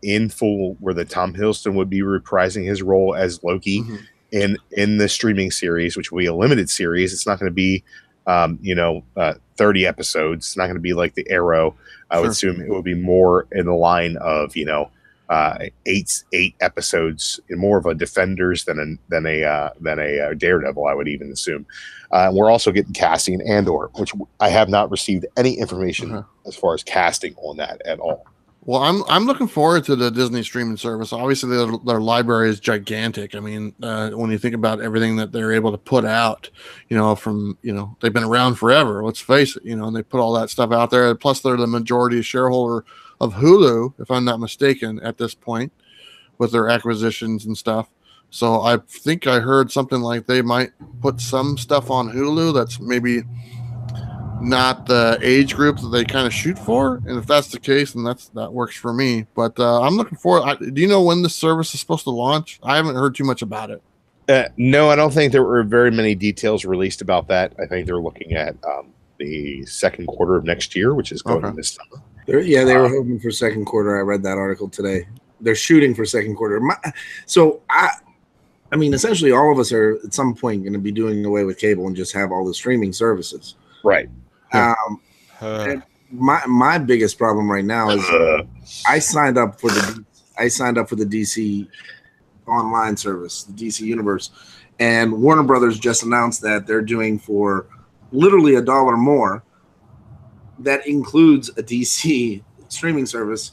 in full were that Tom Hiddleston would be reprising his role as Loki in the streaming series, which will be a limited series. It's not going to be 30 episodes. It's not going to be like the Arrow. I would assume it would be more in the line of 8 episodes, and more of a Defenders than a Daredevil. I would even assume. We're also getting Cassian Andor, which I have not received any information as far as casting on that at all. Well, I'm looking forward to the Disney streaming service. Obviously, their library is gigantic. I mean, when you think about everything that they're able to put out, they've been around forever. Let's face it, and they put all that stuff out there. Plus, they're the majority shareholder of Hulu, if I'm not mistaken, at this point, with their acquisitions and stuff. So I think I heard something like they might put some stuff on Hulu that's maybe not the age group that they kind of shoot for. And if that's the case, then that works for me. But I'm looking forward. Do you know when this service is supposed to launch? I haven't heard too much about it. No, I don't think there were very many details released about that. I think they're looking at the second quarter of next year, which is going this summer. They were hoping for second quarter. I read that article today. They're shooting for second quarter. I mean, essentially, all of us are at some point going to be doing away with cable and just have all the streaming services. Right. My biggest problem right now is I signed up for the DC online service, the DC Universe, and Warner Brothers just announced that they're doing for literally $1 more. That includes a DC streaming service,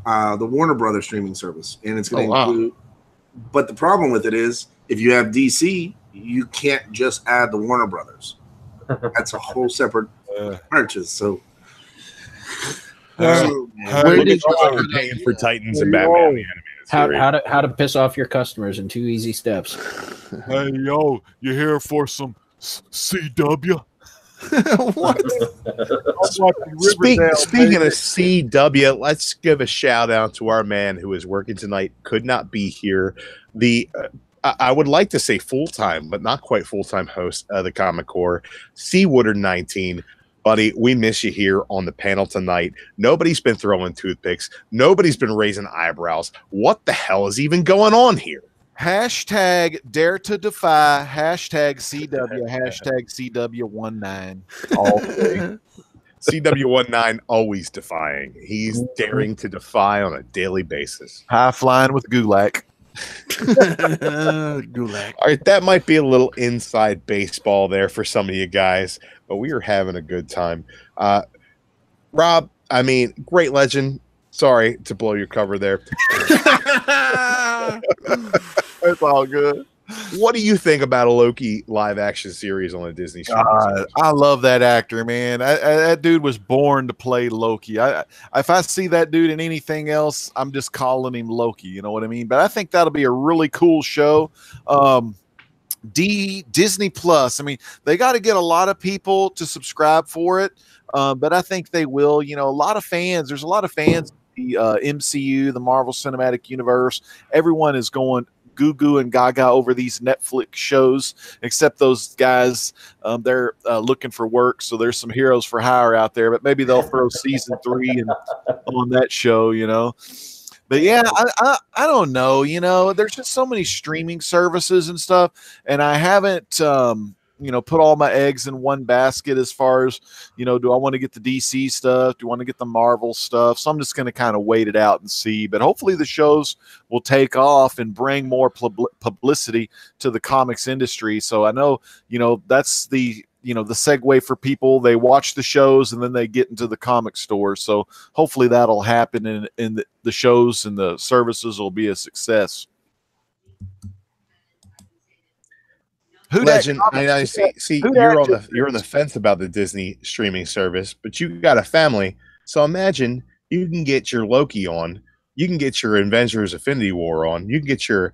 the Warner Brothers streaming service, and it's going to include. But the problem with it is, if you have DC, you can't just add the Warner Brothers. That's a whole separate purchase. So, where did you paying for Titans and Batman the animated series? How to piss off your customers in 2 easy steps. Hey, yo, you here for some CW? What? Speaking of CW, let's give a shout out to our man who is working tonight. Could not be here. I would like to say full-time, but not quite full-time host of the Comic Core, Seawoodard 19. Buddy, we miss you here on the panel tonight. Nobody's been throwing toothpicks. Nobody's been raising eyebrows. What the hell is even going on here? Hashtag dare to defy, hashtag CW, hashtag CW19. All day. CW19 always defying. He's daring to defy on a daily basis. High flying with Gulak. Gulak. All right, that might be a little inside baseball there for some of you guys, but we are having a good time. Rob, I mean, great legend. Sorry to blow your cover there. It's all good. What do you think about a Loki live action series on a Disney channel? I love that actor, man. That dude was born to play Loki. If I see that dude in anything else, I'm just calling him Loki. You know what I mean? But I think that'll be a really cool show. Disney Plus. I mean, they got to get a lot of people to subscribe for it, but I think they will. You know, a lot of fans. There's a lot of fans. The MCU, the Marvel Cinematic Universe. Everyone is going goo goo and gaga over these Netflix shows, except those guys. They're looking for work, so there's some heroes for hire out there. But maybe they'll throw season 3 and on that show, you know. But yeah, I don't know. You know, there's just so many streaming services and stuff, and I haven't put all my eggs in one basket as far as, do I want to get the DC stuff? Do I want to get the Marvel stuff? So I'm just going to kind of wait it out and see. But hopefully the shows will take off and bring more publicity to the comics industry. So I know, that's the segue for people. They watch the shows and then they get into the comic stores. So hopefully that'll happen, and the shows and the services will be a success. Legend, I see you're on the fence about the Disney streaming service, but you got a family. So imagine you can get your Loki on, you can get your Avengers Infinity War on, you can get your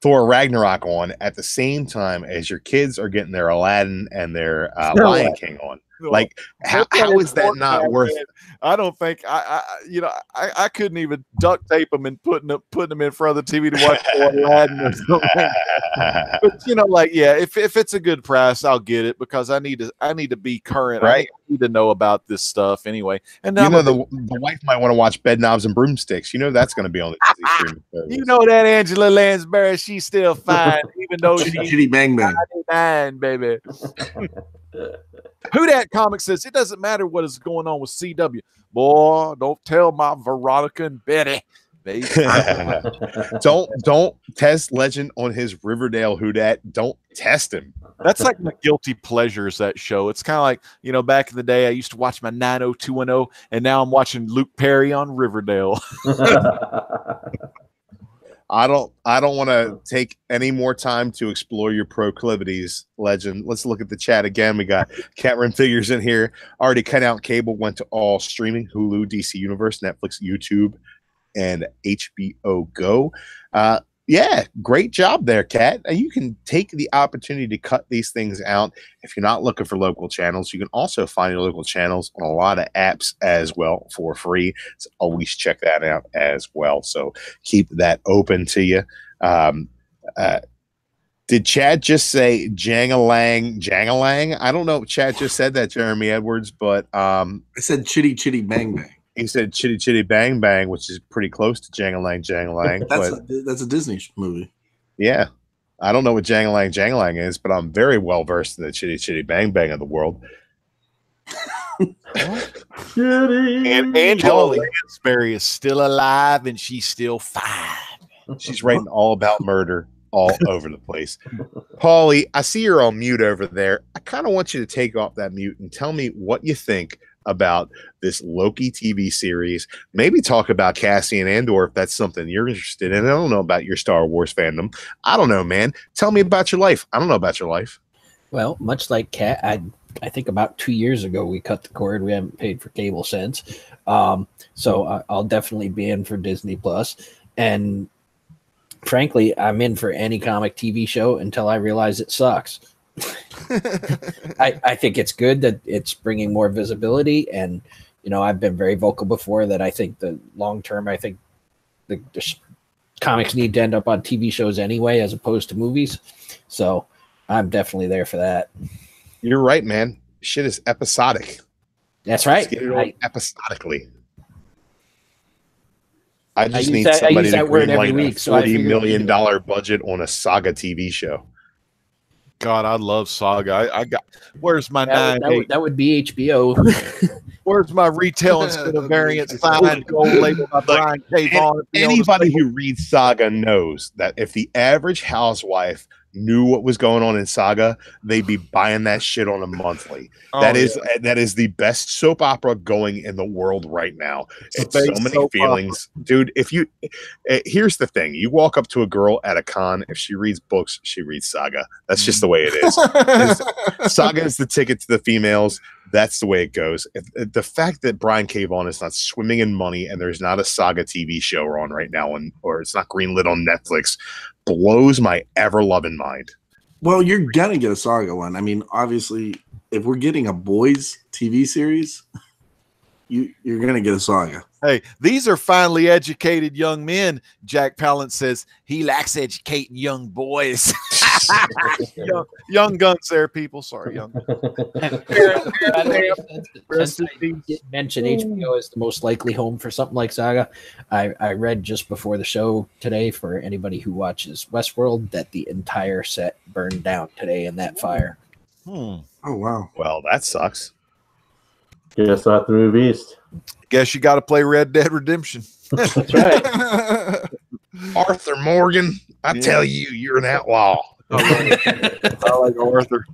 Thor Ragnarok on at the same time as your kids are getting their Aladdin and their Lion King on. Like, how is that not worth it? I don't think I couldn't even duct tape them and putting them in front of the TV to watch Aladdin or something. But if it's a good price, I'll get it, because I need to be current. Right. I need to know about this stuff anyway. And the wife might want to watch Bed Knobs and Broomsticks. That's going to be on the Disney streaming service. That Angela Lansbury, she's still fine, even though she's Chitty Bang Bang, 99, baby. Who that comic says it doesn't matter what is going on with CW. Boy, don't tell my Veronica and Betty. Don't test Legend on his Riverdale Who Dat. Don't test him. That's like my guilty pleasures, that show. It's kind of like, back in the day I used to watch my 90210, and now I'm watching Luke Perry on Riverdale. I don't want to take any more time to explore your proclivities, Legend. Let's look at the chat again. We got Cameron Figures in here. Already cut out cable, went to all streaming: Hulu, DC Universe, Netflix, YouTube, and HBO Go. Yeah, great job there, Kat. You can take the opportunity to cut these things out. If you're not looking for local channels, you can also find your local channels on a lot of apps as well for free. So always check that out as well. So keep that open to you. Did Chad just say jangalang, jangalang? I don't know if Chad just said that, Jeremy Edwards, but I said chitty chitty bang bang. He said chitty chitty bang bang, which is pretty close to jangalang, jangalang. That's a Disney movie. Yeah. I don't know what jangalang, jangalang is, but I'm very well versed in the chitty chitty bang bang of the world. And Angela Lansbury is still alive, and she's still fine. She's writing all about murder all over the place. Paulie, I see you're on mute over there. I kind of want you to take off that mute and tell me what you think about this Loki TV series. Maybe talk about Cassian Andor if that's something you're interested in. I don't know about your Star Wars fandom. I don't know, man. Tell me about your life. I don't know about your life. Well, much like Kat, I think about 2 years ago we cut the cord. We haven't paid for cable since. So I'll definitely be in for Disney Plus. And frankly, I'm in for any comic TV show until I realize it sucks. I think it's good that it's bringing more visibility, and I've been very vocal before that I think the long term, I think the comics need to end up on TV shows anyway as opposed to movies. So I'm definitely there for that. You're right, man. Shit is episodic. That's right. Let's get it on episodically. I just need somebody to greenlight a $40 million budget on a Saga TV show. God, I love Saga. I got. Where's my that would be HBO. Where's my retail instead of variants signed gold label by Brian K. Vaughan? Anybody who reads Saga knows that if the average housewife knew what was going on in Saga, they'd be buying that shit on a monthly. That is the best soap opera going in the world right now. It's so many feelings, dude. If you here's the thing, you walk up to a girl at a con, if she reads books, she reads Saga. That's just the way it is. Saga is the ticket to the females. That's the way it goes. The fact that Brian K. Vaughan is not swimming in money and there's not a Saga TV show on right now, or it's not greenlit on Netflix, blows my ever-loving mind. Well, you're gonna get a Saga one. I mean, obviously, if we're getting a boys TV series, you're gonna get a Saga. Hey, these are finely educated young men. Jack Palance says he likes educating young boys. young guns there, people. Sorry, young. Mention HBO is the most likely home for something like Saga. I read just before the show today, for anybody who watches Westworld, that the entire set burned down today in that fire. Oh wow. Well, that sucks. Guess I'll have to move east. Guess you got to play Red Dead Redemption. That's right. Arthur Morgan, I tell you, you're an outlaw. I like Arthur.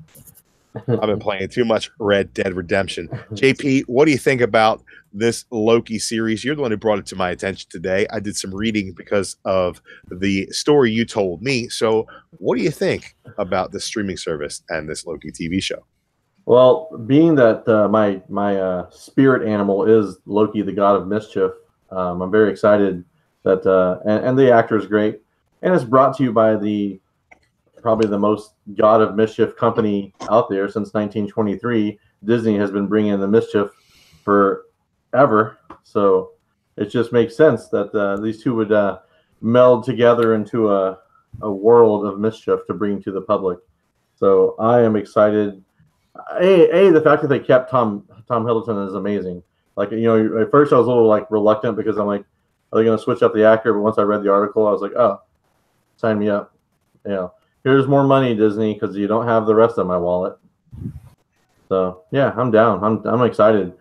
I've been playing too much Red Dead Redemption. JP, what do you think about this Loki series? You're the one who brought it to my attention today. I did some reading because of the story you told me. So what do you think about this streaming service and this Loki TV show? Well, being that my spirit animal is Loki, the god of mischief, I'm very excited that and the actor is great, and it's brought to you by probably the most god of mischief company out there since 1923. Disney has been bringing the mischief forever, so it just makes sense that these two would meld together into a world of mischief to bring to the public. So I am excited. The fact that they kept Tom Hiddleston is amazing. Like, at first I was a little like reluctant because I'm like, are they going to switch up the actor? But once I read the article, I was like, oh, sign me up. Here's more money, Disney, because you don't have the rest of my wallet. So yeah, I'm down. I'm excited.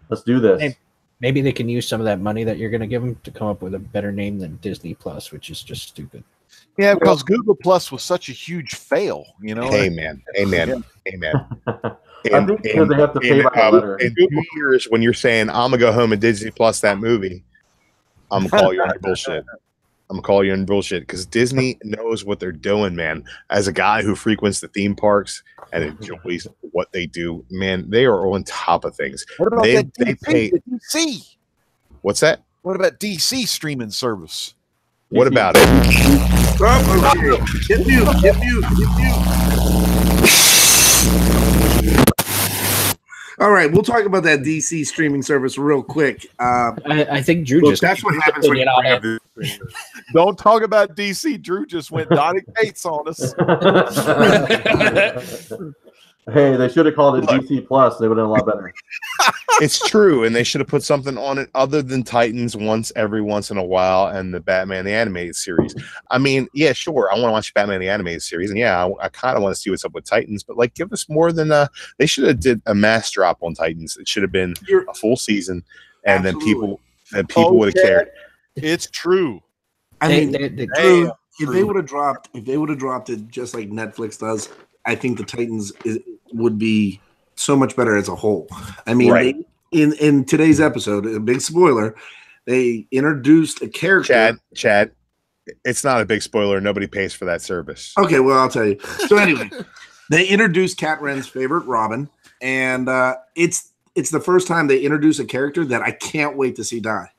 Let's do this. Maybe they can use some of that money that you're going to give them to come up with a better name than Disney Plus, which is just stupid. Yeah, because Google Plus was such a huge fail, Amen. Amen. Amen. I think because they have to pay by the letter. In 2 years, when you're saying, I'm going to go home and Disney Plus that movie, I'm going to call you on your bullshit. I'm going to call you on bullshit because Disney knows what they're doing, man. As a guy who frequents the theme parks and enjoys what they do, man, they are on top of things. What about they pay DC? What's that? What about DC streaming service? What about it? Get mute. All right, we'll talk about that DC streaming service real quick. I think Drew Look, that's what happens when you have Don't talk about DC. Drew just went Donnie Cates on us. Hey, they should have called it DC Plus. They would have done a lot better. It's true, and they should have put something on it other than Titans every once in a while and the Batman the Animated Series. I mean, yeah, sure, I want to watch Batman the Animated Series, and yeah, I kind of want to see what's up with Titans, but like, give us more than they should have did a mass drop on Titans. It should have been a full season, and Absolutely. then people would have cared. It's true. I mean, they if they would have dropped it just like Netflix does, I think the Titans would be so much better as a whole. I mean, Right. in today's episode, a big spoiler, they introduced a character. Chad, it's not a big spoiler. Nobody pays for that service. Okay, well, I'll tell you. So anyway, they introduced Cat Wren's favorite, Robin, and it's the first time they introduce a character that I can't wait to see die.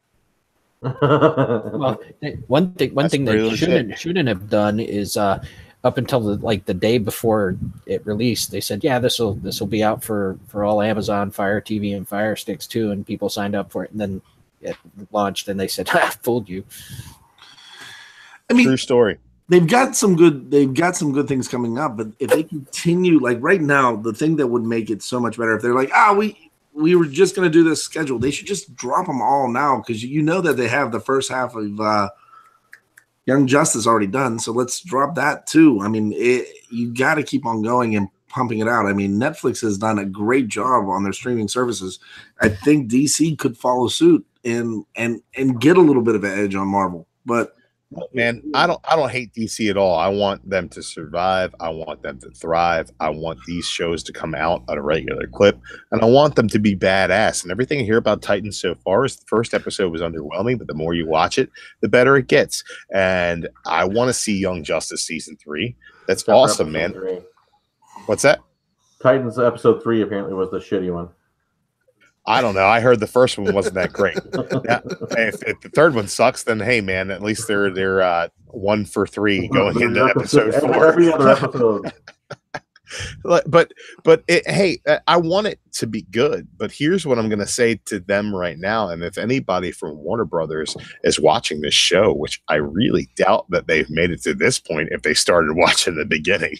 Well, one thing pretty they shouldn't have done is up until the day before it released, they said, yeah, this will be out for all Amazon Fire TV and Fire Sticks too, and people signed up for it, and then it launched, and they said, I fooled you. I mean, True story. they've got some good things coming up, but if they continue like right now, the thing that would make it so much better if they're like, we were just going to do this schedule, they should just drop them all now, because you know that they have the first half of Young Justice already done, so let's drop that too. I mean, you got to keep on going and pumping it out. I mean, Netflix has done a great job on their streaming services. I think DC could follow suit and get a little bit of an edge on Marvel. But Man, I don't hate DC at all. I want them to survive. I want them to thrive. I want these shows to come out at a regular clip, and I want them to be badass. And everything I hear about Titans so far is the first episode was underwhelming, but the more you watch it, the better it gets. And I want to see Young Justice season 3. That's awesome, man. 3. What's that? Titans episode 3 apparently was the shitty one. I don't know. I heard the first one wasn't that great. Now, if the third one sucks, then hey, man, at least they're 1 for 3 going into episode 4. Every other episode. But hey, I want it to be good. But here's what I'm going to say to them right now. And if anybody from Warner Brothers is watching this show, which I really doubt that they've made it to this point if they started watching the beginning,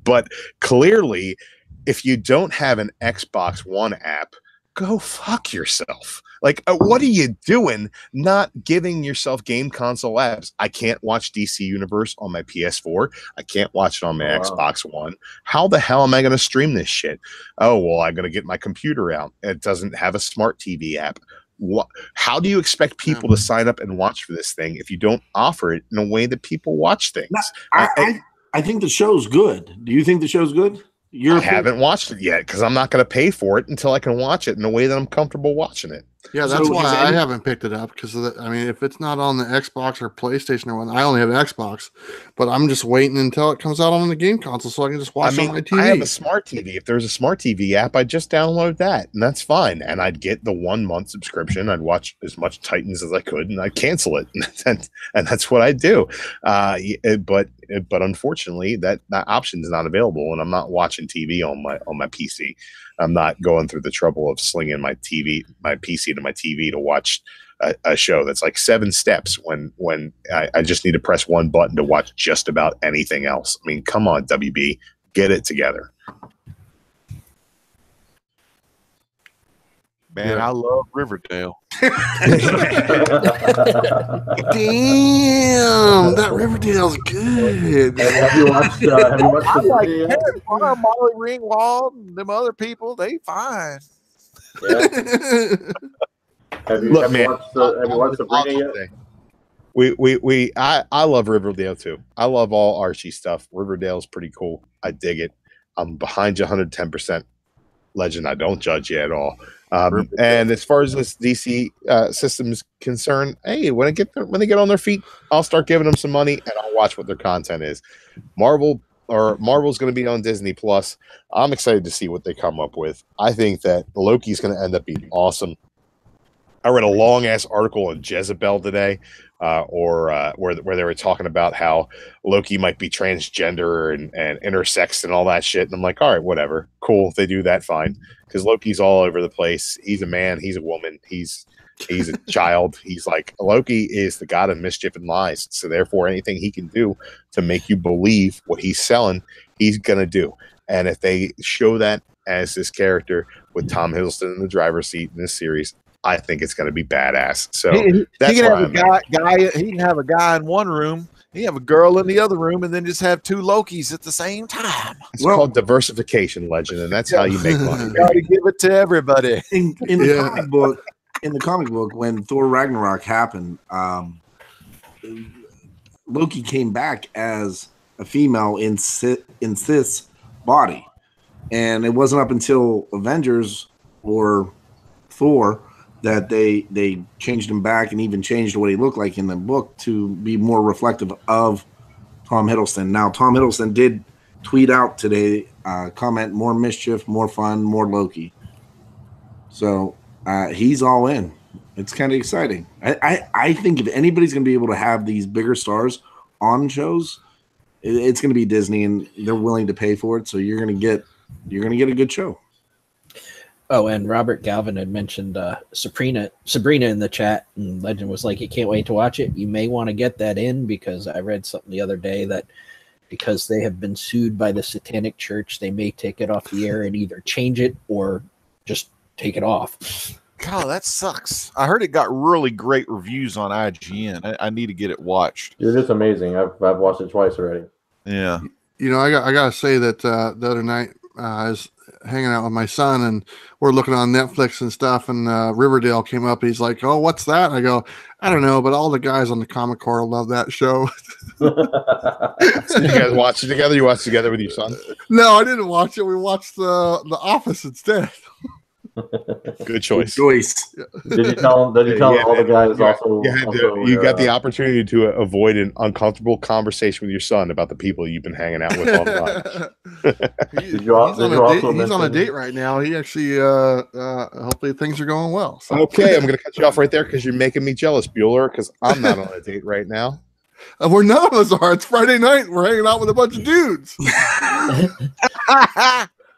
but clearly, if you don't have an Xbox One app, go fuck yourself. Like, what are you doing not giving yourself game console apps? I can't watch DC Universe on my PS4. I can't watch it on my Xbox One. How the hell am I going to stream this shit? Oh, well, I'm going to get my computer out. It doesn't have a smart TV app. What? How do you expect people to sign up and watch for this thing if you don't offer it in a way that people watch things? I think the show's good. Do you think the show's good? I haven't watched it yet because I'm not going to pay for it until I can watch it in a way that I'm comfortable watching it. Yeah, that's why I haven't picked it up because I mean, if it's not on the Xbox or PlayStation or one, I only have an Xbox, but I'm just waiting until it comes out on the game console so I can just watch it on my TV. I have a smart TV. If there's a smart TV app, I'd just download that, and that's fine. And I'd get the 1 month subscription. I'd watch as much Titans as I could, and I'd cancel it, and that's what I do. But unfortunately, that option is not available, and I'm not watching TV on my PC. I'm not going through the trouble of slinging my PC to my TV to watch a show that's like 7 steps when I just need to press one button to watch just about anything else. I mean, come on, WB, get it together. Man, I love Riverdale. Damn, that Riverdale's good. Have you watched the Molly Ringwald and them other people, they fine. Yeah. Have you watched Sabrina yet? I love Riverdale too. I love all Archie stuff. Riverdale's pretty cool. I dig it. I'm behind you 110%. Legend, I don't judge you at all. And as far as this DC system's concerned, hey, when they get on their feet, I'll start giving them some money and I'll watch what their content is. Marvel's going to be on Disney Plus. I'm excited to see what they come up with. I think that Loki's going to end up being awesome. I read a long ass article on Jezebel today, where they were talking about how Loki might be transgender and intersex and all that shit. And I'm like, all right, whatever, cool. If they do that, fine. Because Loki's all over the place. He's a man. He's a woman. He's a child. He's like, Loki is the god of mischief and lies. So therefore, anything he can do to make you believe what he's selling, he's gonna do. And if they show that as this character with Tom Hiddleston in the driver's seat in this series, I think it's going to be badass. So that's he can have a guy. He can have a guy in one room. He can have a girl in the other room, and then just have 2 Lokis at the same time. It's called diversification, Legend, and that's how you make money. You got to give it to everybody. In the comic book, when Thor Ragnarok happened, Loki came back as a female in Sith's body, and it wasn't up until Avengers or Thor that they changed him back and even changed what he looked like in the book to be more reflective of Tom Hiddleston. Now, Tom Hiddleston did tweet out today, comment, more mischief, more fun, more Loki. So he's all in. It's kind of exciting. I think if anybody's going to be able to have these bigger stars on shows, it's going to be Disney, and they're willing to pay for it. So you're going to get a good show. Oh, and Robert Galvin had mentioned Sabrina in the chat, and Legend was like, you can't wait to watch it. You may want to get that in, because I read something the other day that because they have been sued by the Satanic Church, they may take it off the air and either change it or just take it off. God, that sucks. I heard it got really great reviews on IGN. I need to get it watched. It's just amazing. I've watched it twice already. Yeah. You know, I got to say that the other night I was hanging out with my son, and we're looking on Netflix and stuff, and Riverdale came up. He's like, oh, what's that? I go, I don't know, but all the guys on the Comic Core love that show. So you guys watch it together? You watch it together with your son? No, I didn't watch it. We watched The Office instead. Good choice. Did you tell all the guys you got the opportunity to avoid an uncomfortable conversation with your son about the people you've been hanging out with online. He's on a date right now. He actually hopefully things are going well. So. Okay, I'm going to cut you off right there because you're making me jealous, Bueller, because I'm not on a date right now. We're none of us are. It's Friday night. We're hanging out with a bunch of dudes.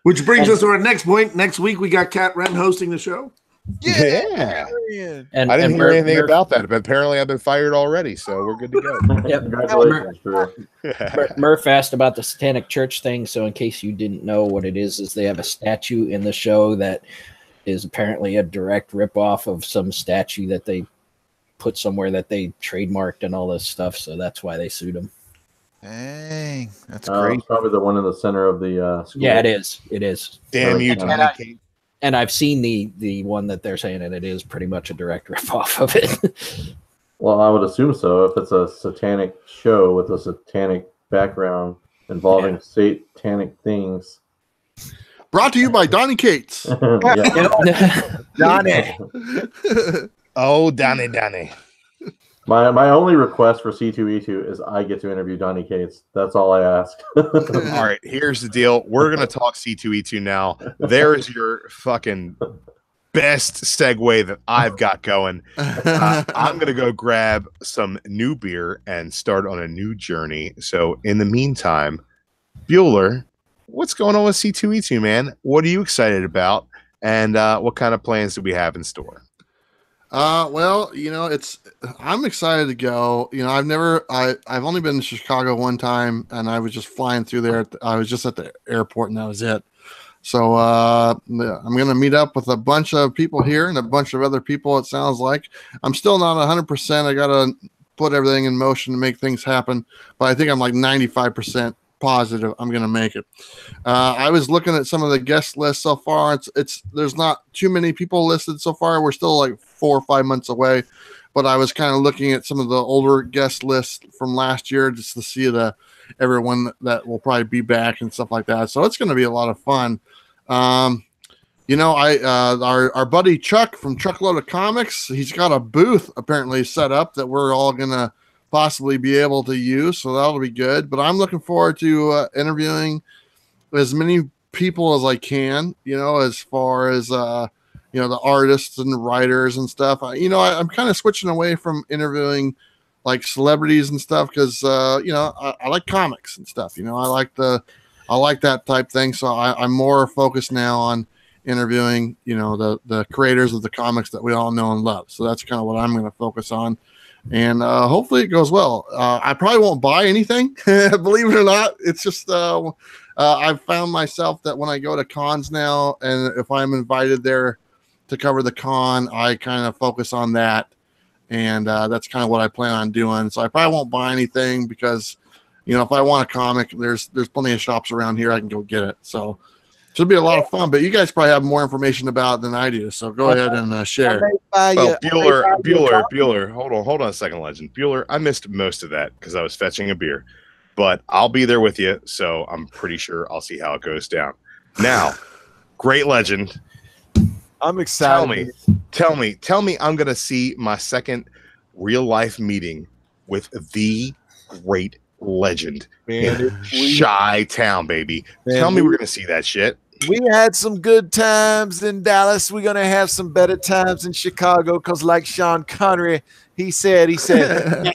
Which brings us to our next point. Next week, we got Kat Wren hosting the show. Yeah. And I didn't hear anything about that, but apparently I've been fired already, so we're good to go. Yep. Congratulations, Drew. Murph asked about the Satanic Church thing, so in case you didn't know what it is they have a statue in the show that is apparently a direct ripoff of some statue that they put somewhere that they trademarked and all this stuff. So that's why they sued him. Dang, that's great. It's probably the one in the center of the school. Yeah, it is. It is. Damn you, And Donny Cates. And I've seen the one that they're saying, and it is pretty much a direct ripoff of it. Well, I would assume so. If it's a satanic show with a satanic background involving satanic things. Brought to you by Donny Cates. Yeah. Donnie. Oh, Donny. My only request for C2E2 is I get to interview Donny Cates. That's all I ask. All right, here's the deal. We're going to talk C2E2 now. There's your fucking best segue that I've got going. I'm going to go grab some new beer and start on a new journey. So in the meantime, Bueller, what's going on with C2E2, man? What are you excited about? And what kind of plans do we have in store? Well, I'm excited to go. I've only been to Chicago one time, and I was just flying through there. I was just at the airport, and that was it. So I'm going to meet up with a bunch of people here and a bunch of other people. It sounds like I'm still not 100%. I got to put everything in motion to make things happen, but I think I'm like 95% positive I'm going to make it. I was looking at some of the guest lists so far. There's not too many people listed so far. We're still like 4 or 5 months away, but I was kind of looking at some of the older guest lists from last year just to see everyone that will probably be back and stuff like that. So it's going to be a lot of fun. Our buddy Chuck from Truckload of Comics, he's got a booth apparently set up that we're all going to possibly be able to use, so that'll be good. But I'm looking forward to interviewing as many people as I can, as far as the artists and the writers and stuff. I'm kind of switching away from interviewing like celebrities and stuff because I like comics and stuff. I like that type thing, so I'm more focused now on interviewing the creators of the comics that we all know and love. So that's kind of what I'm going to focus on. And hopefully it goes well. I probably won't buy anything, believe it or not. It's just I've found myself that when I go to cons now, and if I'm invited there to cover the con, I kind of focus on that. And that's kind of what I plan on doing. So I probably won't buy anything because, if I want a comic, there's plenty of shops around here I can go get it. So it should be a lot of fun. But you guys probably have more information about it than I do. So go ahead and share. Bueller, hold on a second, Legend. Bueller, I missed most of that because I was fetching a beer, but I'll be there with you, so I'm pretty sure I'll see how it goes down. Now, great Legend, I'm excited. Tell me I'm gonna see my second real life meeting with the great Legend in Chi-Town, baby. Tell me we're gonna see that shit. We had some good times in Dallas. We're gonna have some better times in Chicago because, like Sean Connery, he said, that's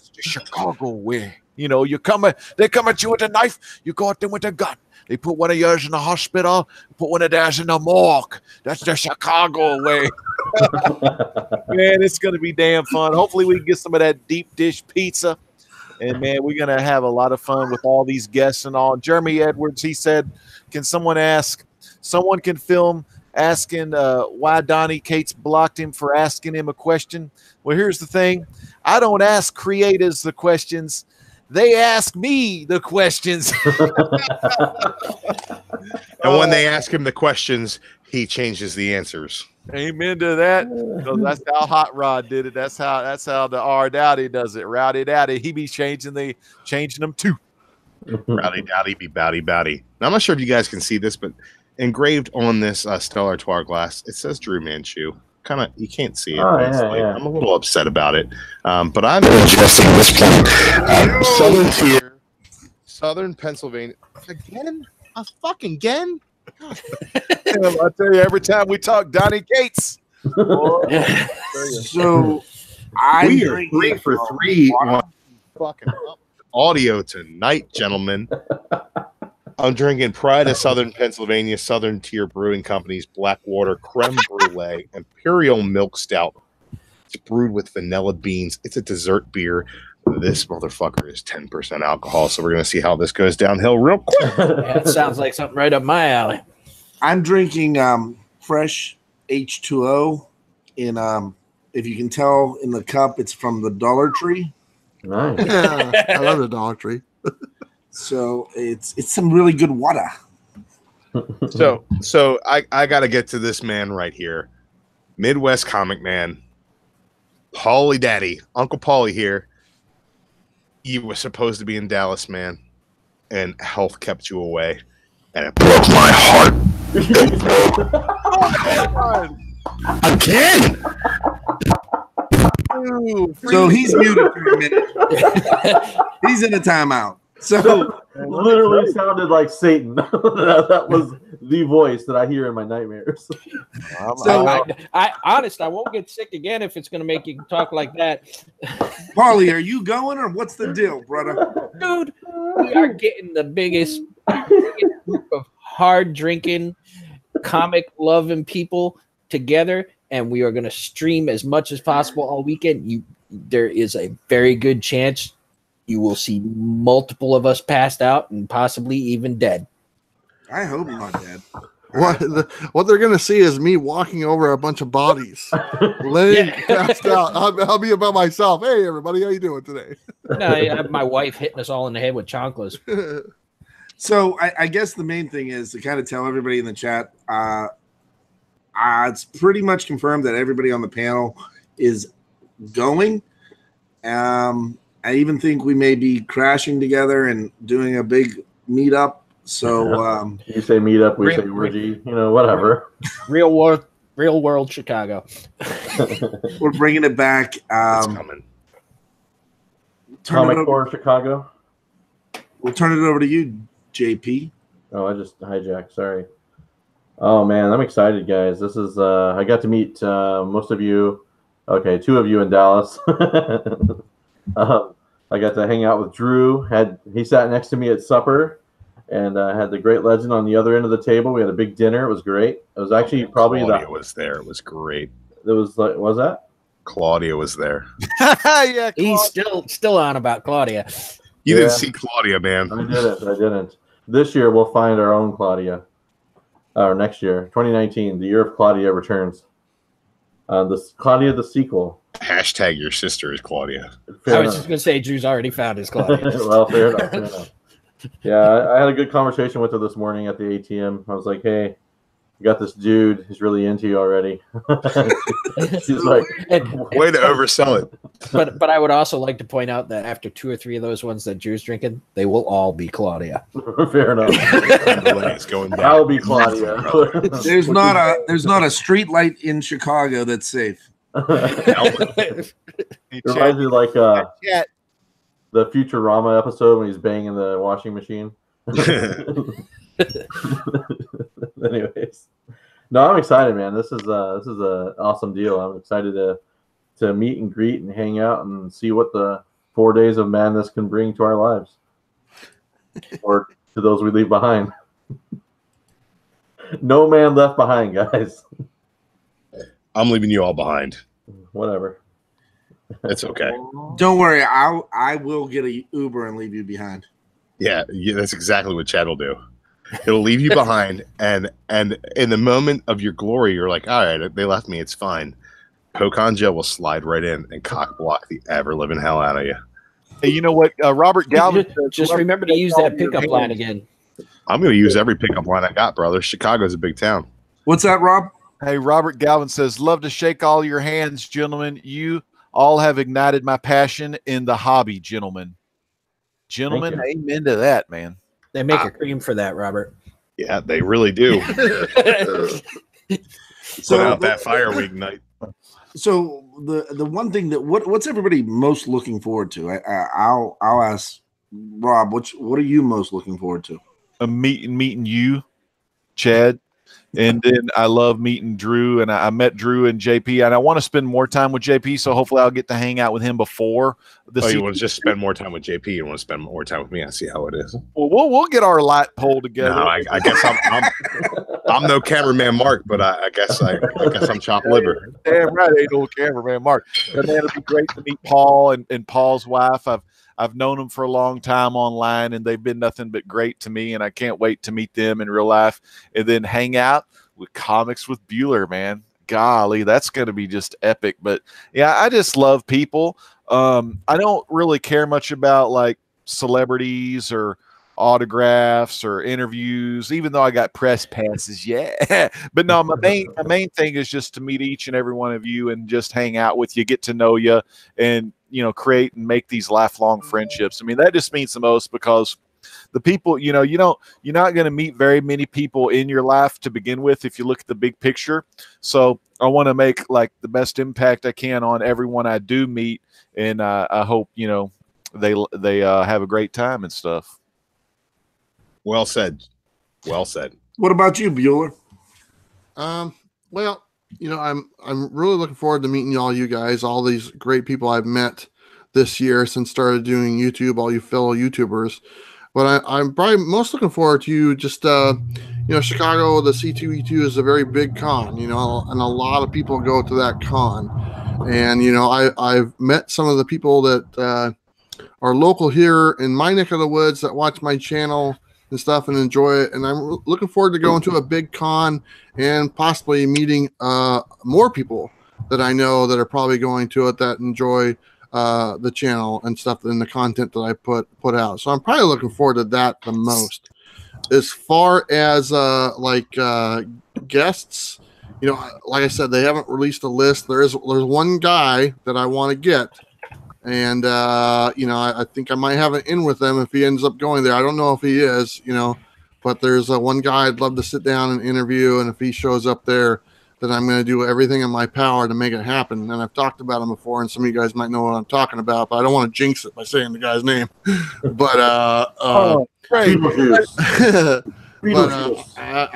the Chicago way. They come at you with a knife, you go at them with a gun. They put one of yours in the hospital, put one of theirs in the morgue. That's the Chicago way. Man, it's gonna be damn fun. Hopefully, we can get some of that deep dish pizza. And man, we're gonna have a lot of fun with all these guests and all. Jeremy Edwards, he said, someone can film asking why Donny Cates blocked him for asking him a question. Well, here's the thing. I don't ask creators the questions. They ask me the questions. And when they ask him the questions, he changes the answers. Amen to that. So that's how Hot Rod did it. That's how the R Dowdy does it. Rowdy Dowdy. He be changing them too. Rowdy Dowdy be bowdy bowdy. Now, I'm not sure if you guys can see this, but engraved on this Stella Artois glass, it says Drew Manchu. Kind of, you can't see it. Yeah. I'm a little upset about it, but I'm adjusting this point. Southern Tier, Southern Pennsylvania. Again? Again? I tell you, every time we talk Donny Cates. So we are 3 for 3 on fucking audio tonight, gentlemen. I'm drinking Pride of Southern Pennsylvania, Southern Tier Brewing Company's Blackwater Creme Brulee Imperial Milk Stout. It's brewed with vanilla beans. It's a dessert beer. This motherfucker is 10% alcohol, so we're going to see how this goes downhill real quick. That sounds like something right up my alley. I'm drinking fresh H2O in if you can tell in the cup, it's from the Dollar Tree. Nice. Yeah, I love the Dollar Tree. So it's some really good water. So I got to get to this man right here, Midwest Comic Man, Paulie Daddy, Uncle Paulie here. You were supposed to be in Dallas, man, and health kept you away, and it broke my heart again. So he's muted for a minute. He's in a timeout. So Literally sounded like Satan. That was the voice that I hear in my nightmares. So- I won't get sick again if it's going to make you talk like that. Paulie, are you going or what's the deal, brother? Dude, we are getting the biggest group of hard drinking, comic loving people together, and we are going to stream as much as possible all weekend. There is a very good chance you will see multiple of us passed out and possibly even dead. I hope not, Dad. What they're gonna see is me walking over a bunch of bodies, laying passed out. I'll be about myself. Hey, everybody, how you doing today? No, I have my wife hitting us all in the head with chanclas. So I guess the main thing is to kind of tell everybody in the chat. It's pretty much confirmed that everybody on the panel is going. I even think we may be crashing together and doing a big meetup. So You say meet up, we say orgy, whatever. Real world Chicago. we're bringing it back. It's coming. Comic Core Chicago. We'll turn it over to you, JP. Oh, I just hijacked. Sorry. Oh man, I'm excited, guys. This is I got to meet most of you. Okay, 2 of you in Dallas. I got to hang out with Drew. He sat next to me at supper, and had the Great Legend on the other end of the table. We had a big dinner. It was great. It was actually probably Claudia was there. It was great. It was like, was that? Claudia was there. Yeah, He's still on about Claudia. You Yeah. didn't see Claudia, man. I didn't. This year we'll find our own Claudia. Or next year, 2019, the year of Claudia returns. This Claudia the sequel. Hashtag your sister is Claudia. Fair I was enough. just going to say, Drew's already found his Claudia. Well, fair enough. Yeah, I had a good conversation with her this morning at the ATM. I was like, "Hey, you got this dude. He's really into you already." She's like, Way to oversell it. But I would also like to point out that after 2 or 3 of those ones that Drew's drinking, they will all be Claudia. "Fair enough. It's going down. I'll be Claudia." There's not a street light in Chicago that's safe. It reminds me like the Futurama episode when he's banging the washing machine. Anyways, no, I'm excited, man. This is a awesome deal. I'm excited to meet and greet and hang out and see what the 4 days of madness can bring to our lives, or to those we leave behind. No man left behind, guys. I'm leaving you all behind. Whatever. It's okay. Don't worry, I will get a Uber and leave you behind. Yeah, that's exactly what Chad will do. It'll leave you behind, and in the moment of your glory, you're like, all right, they left me, it's fine. Pocon Joe will slide right in and cock block the ever living hell out of you. Hey, you know what? Robert Galvin Just remember to use that pickup line again. I'm going to use every pickup line I got, brother. Chicago's a big town. What's that, Rob? Hey, Robert Galvin says, "Love to shake all your hands, gentlemen. You all have ignited my passion in the hobby, gentlemen." Gentlemen, Thank amen to that, man. They make a cream for that, Robert. Yeah, they really do. Put out that fire we ignite. So the one thing that what's everybody most looking forward to? I'll ask Rob. What are you most looking forward to? Meeting you, Chad. And then I love meeting Drew, and I met Drew and JP, and I want to spend more time with JP, so hopefully I'll get to hang out with him before the Oh, season. you want to just spend more time with JP? You want to spend more time with me? I see how it is. Well, we'll get our light pole together. No, I guess I'm no cameraman Mark, but I guess I'm chopped liver. Damn right, ain't no cameraman Mark. But man, it'll be great to meet Paul and Paul's wife. I've known them for a long time online, and they've been nothing but great to me, and I can't wait to meet them in real life and then hang out with Comics with Bueller, man. golly, that's going to be just epic. But yeah, I just love people. I don't really care much about like celebrities or autographs or interviews, even though I got press passes. Yeah. But no, my main thing is just to meet each and every one of you and just hang out with you, get to know you, and, you know, create and make these lifelong friendships. I mean, that just means the most, because the people, you know, you're not going to meet very many people in your life to begin with if you look at the big picture. So I want to make like the best impact I can on everyone I do meet. And I hope, you know, they have a great time and stuff. Well said. Well said. What about you, Bueller? Well, you know, I'm really looking forward to meeting all you guys, all these great people I've met this year since started doing YouTube, all you fellow YouTubers. But I'm probably most looking forward to just, you know, Chicago, the C2E2 is a very big con, you know, and a lot of people go to that con. And, you know, I've met some of the people that are local here in my neck of the woods that watch my channel and stuff and enjoy it. And I'm looking forward to going to a big con and possibly meeting more people that I know that are probably going to it that enjoy the channel and stuff and the content that I put out. So I'm probably looking forward to that the most. As far as guests, you know, like I said, they haven't released a list. There's one guy that I want to get, and you know, I think I might have an in with him if he ends up going there. I don't know if he is, you know, but there's one guy I'd love to sit down and interview, and if he shows up there, then I'm going to do everything in my power to make it happen. And I've talked about him before, and some of you guys might know what I'm talking about, but I don't want to jinx it by saying the guy's name. But I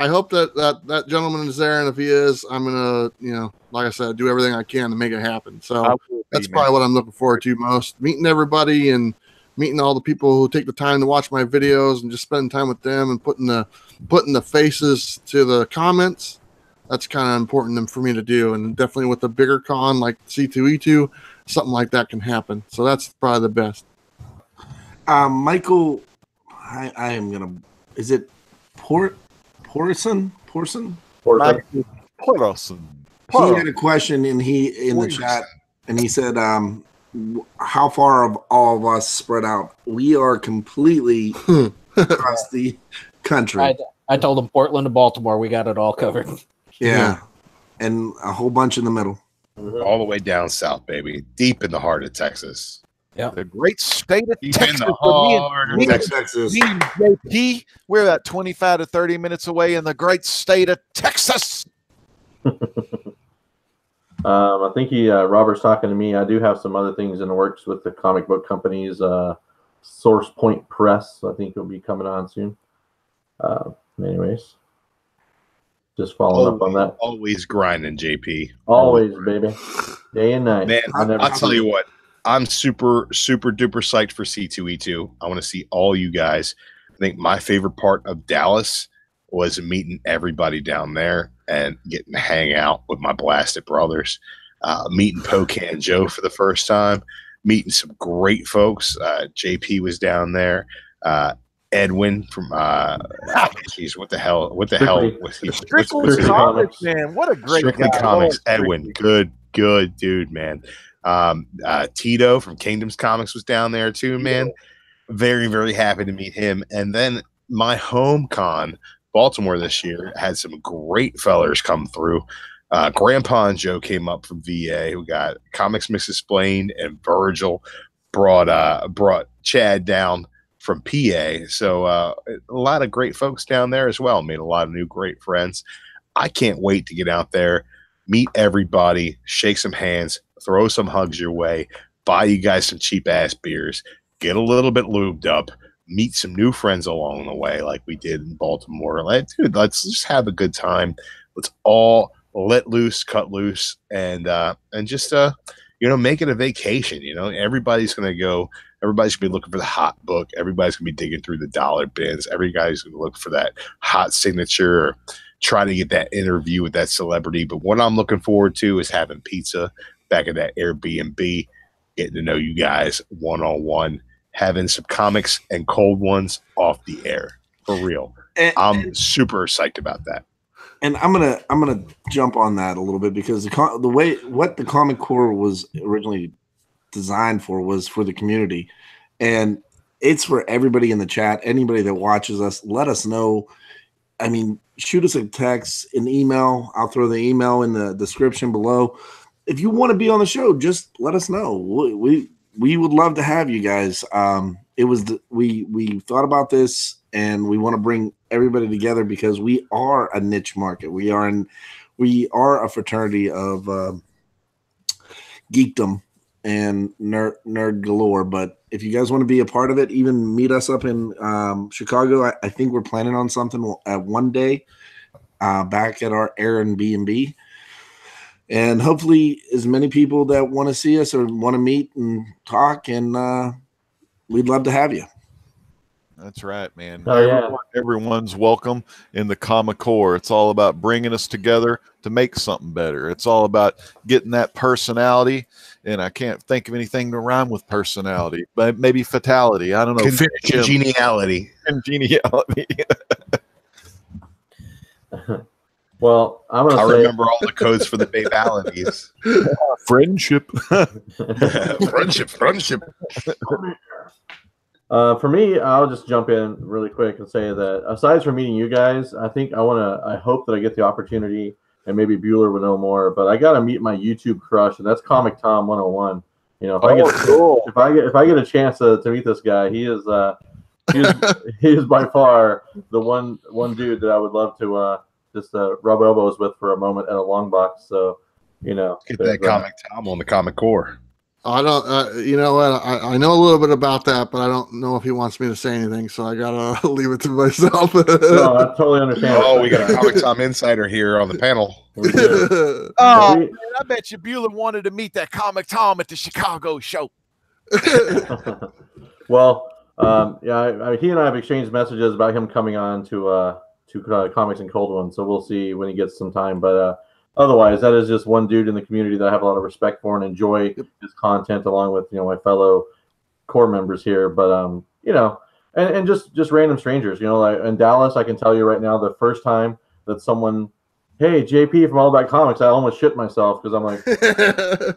hope that gentleman is there, and if he is, I'm gonna, you know, like I said, do everything I can to make it happen. So that's probably what I'm looking forward to most: meeting everybody and meeting all the people who take the time to watch my videos and just spending time with them and putting the faces to the comments. That's kind of important for me to do, and definitely with a bigger con like C2E2, something like that can happen. So that's probably the best. Michael, I am gonna. Is it Porson? He had a question in the chat, and he said, "How far of all of us spread out? We are completely across the country." I told him Portland to Baltimore. We got it all covered. Yeah, and a whole bunch in the middle. All the way down south, baby. Deep in the heart of Texas. Yeah, the great state of Deep Texas. in the heart of Texas. Me and JP, we're about 25 to 30 minutes away in the great state of Texas. I think Robert's talking to me. I do have some other things in the works with the comic book companies. Source Point Press, I think, will be coming on soon. Anyways, just following up on that. Always grinding, JP. Always, baby. Day and night. Man, I'll tell you what. I'm super, super duper psyched for C2E2. I want to see all you guys. I think my favorite part of Dallas was meeting everybody down there and getting to hang out with my blasted brothers. Meeting Pocan Joe for the first time. Meeting some great folks. JP was down there. Edwin from geez, what the hell was he? Strictly Comics, man. What a great Strictly guy. Comics. Edwin, good dude, man. Tito from Kingdoms Comics was down there too, man. Very, very happy to meet him. And then my home con, Baltimore, this year had some great fellers come through. Grandpa and Joe came up from VA. We got Comics Misexplained, and Virgil brought Chad down from PA. So a lot of great folks down there as well. Made a lot of new great friends. I can't wait to get out there, meet everybody, shake some hands, throw some hugs your way, buy you guys some cheap ass beers, get a little bit lubed up, meet some new friends along the way like we did in Baltimore. Dude, let's just have a good time. Let's all let loose, cut loose, and just make it a vacation. You know, everybody's gonna be looking for the hot book. Everybody's gonna be digging through the dollar bins. Everybody's gonna look for that hot signature, or try to get that interview with that celebrity. But what I'm looking forward to is having pizza back at that Airbnb, getting to know you guys one-on-one, having some comics and cold ones off the air. For real. I'm super psyched about that. And I'm gonna jump on that a little bit because the way what the Comic Core was originally designed for was for the community, and it's for everybody in the chat. Anybody that watches us, let us know. I mean, shoot us a text, an email. I'll throw the email in the description below. If you want to be on the show, just let us know. We would love to have you guys. We thought about this, and we want to bring everybody together because we are a niche market. We are a fraternity of geekdom and nerd galore. But if you guys want to be a part of it, even meet us up in Chicago. I think we're planning on something one day back at our Airbnb. And hopefully as many people that want to see us or want to meet and talk, and we'd love to have you. That's right, man. Oh, Everyone's welcome in the Comic Core. It's all about bringing us together to make something better. It's all about getting that personality, and I can't think of anything to rhyme with personality, but maybe fatality. I don't know. Congeniality. Congeniality. Well, I remember all the codes for the babalities. Friendship. Friendship. For me, I'll just jump in really quick and say that aside from meeting you guys, I hope that I get the opportunity, and maybe Bueller will know more, but I got to meet my YouTube crush, and that's Comic Tom 101. You know, if I get a chance to meet this guy, he is by far the one dude that I would love to just rub elbows with for a moment at a long box. So, you know, get that Comic Tom on the Comic Core. I don't, you know what? I know a little bit about that, but I don't know if he wants me to say anything, so I gotta leave it to myself. No, I totally understand. Oh, we got a Comic Tom insider here on the panel. Man, I bet you Bueller wanted to meet that Comic Tom at the Chicago show. Well, he and I have exchanged messages about him coming on to Comics and Cold One, so we'll see when he gets some time. But otherwise, that is just one dude in the community that I have a lot of respect for and enjoy his content, along with my fellow core members here. But and just random strangers. Like in Dallas, I can tell you right now, the first time that someone, hey JP from All About Comics, I almost shit myself because I'm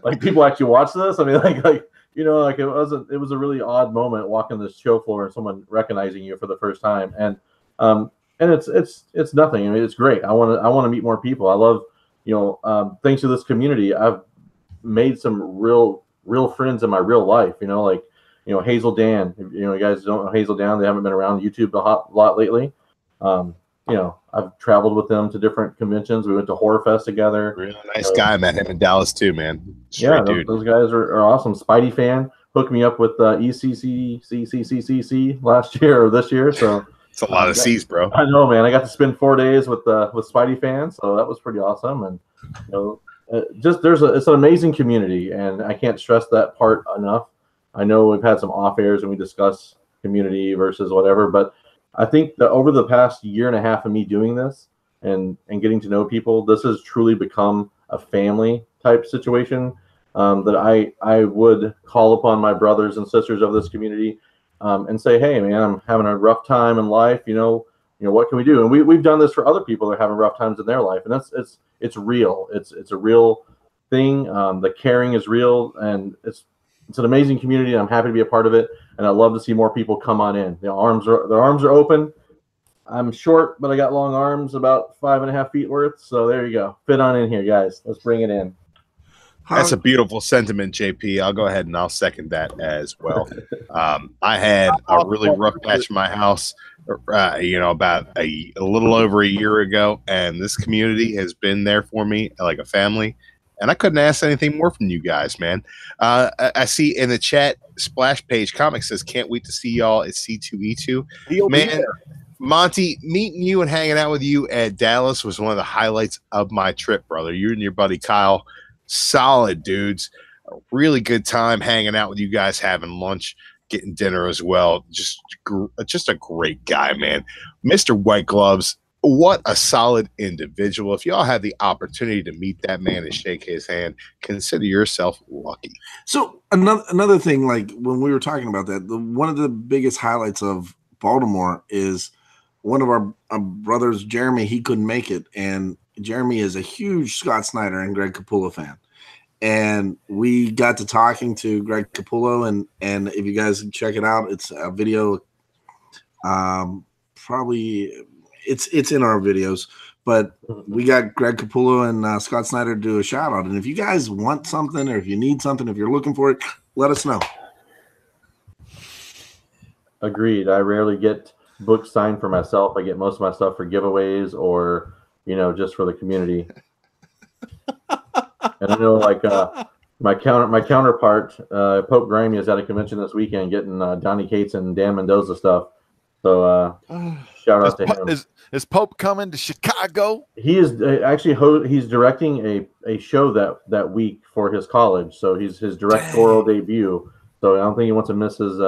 like people actually watch this. I mean, it was a really odd moment walking the show floor and someone recognizing you for the first time, and it's nothing. I mean, it's great. I want to meet more people. I love. Thanks to this community, I've made some real friends in my real life. Hazel Dan. You guys don't know Hazel Dan. They haven't been around YouTube a lot lately. I've traveled with them to different conventions. We went to Horror Fest together. Really nice guy. Met him in Dallas too, man. Those guys are awesome. Spidey fan hooked me up with ECCCCCC last year or this year. So. It's a lot of C's, bro. I know, man. I got to spend 4 days with Spidey fans, so that was pretty awesome. And it's an amazing community, and I can't stress that part enough. I know we've had some off airs and we discuss community versus whatever, but I think that over the past year and a half of me doing this and getting to know people, this has truly become a family type situation that I would call upon my brothers and sisters of this community. And say, hey, man, I'm having a rough time in life. What can we do? And we've done this for other people that are having rough times in their life, and it's real. It's a real thing. The caring is real, and it's an amazing community. I'm happy to be a part of it, and I love to see more people come on in. Their arms are open. I'm short, but I got long arms, about 5.5 feet worth. So there you go. Fit on in here, guys. Let's bring it in. That's a beautiful sentiment, JP. I'll go ahead and I'll second that as well. I had a really rough patch in my house, about a little over a year ago, and this community has been there for me like a family, and I couldn't ask anything more from you guys, man. I see in the chat, Splash Page Comics says, can't wait to see y'all at C2E2. Man, Monty, meeting you and hanging out with you at Dallas was one of the highlights of my trip, brother. You and your buddy Kyle, solid dudes. A really good time hanging out with you guys, having lunch, getting dinner as well. Just a great guy, man. Mr. White Gloves, what a solid individual. If y'all have the opportunity to meet that man and shake his hand, consider yourself lucky. So another thing, like when we were talking about that, one of the biggest highlights of Baltimore is one of our brothers, Jeremy, he couldn't make it, and Jeremy is a huge Scott Snyder and Greg Capullo fan. And we got to talking to Greg Capullo, and if you guys can check it out, it's a video. Probably it's in our videos, but we got Greg Capullo and Scott Snyder to do a shout out. And if you guys want something, or if you need something, if you're looking for it, let us know. Agreed. I rarely get books signed for myself. I get most of my stuff for giveaways or, just for the community. And I know, like, my counterpart, Pope Grimy, is at a convention this weekend getting Donny Cates and Dan Mendoza stuff. So shout out to him. Is Pope coming to Chicago? He is actually he's directing a show that week for his college. So he's his directorial debut. So I don't think he wants to miss his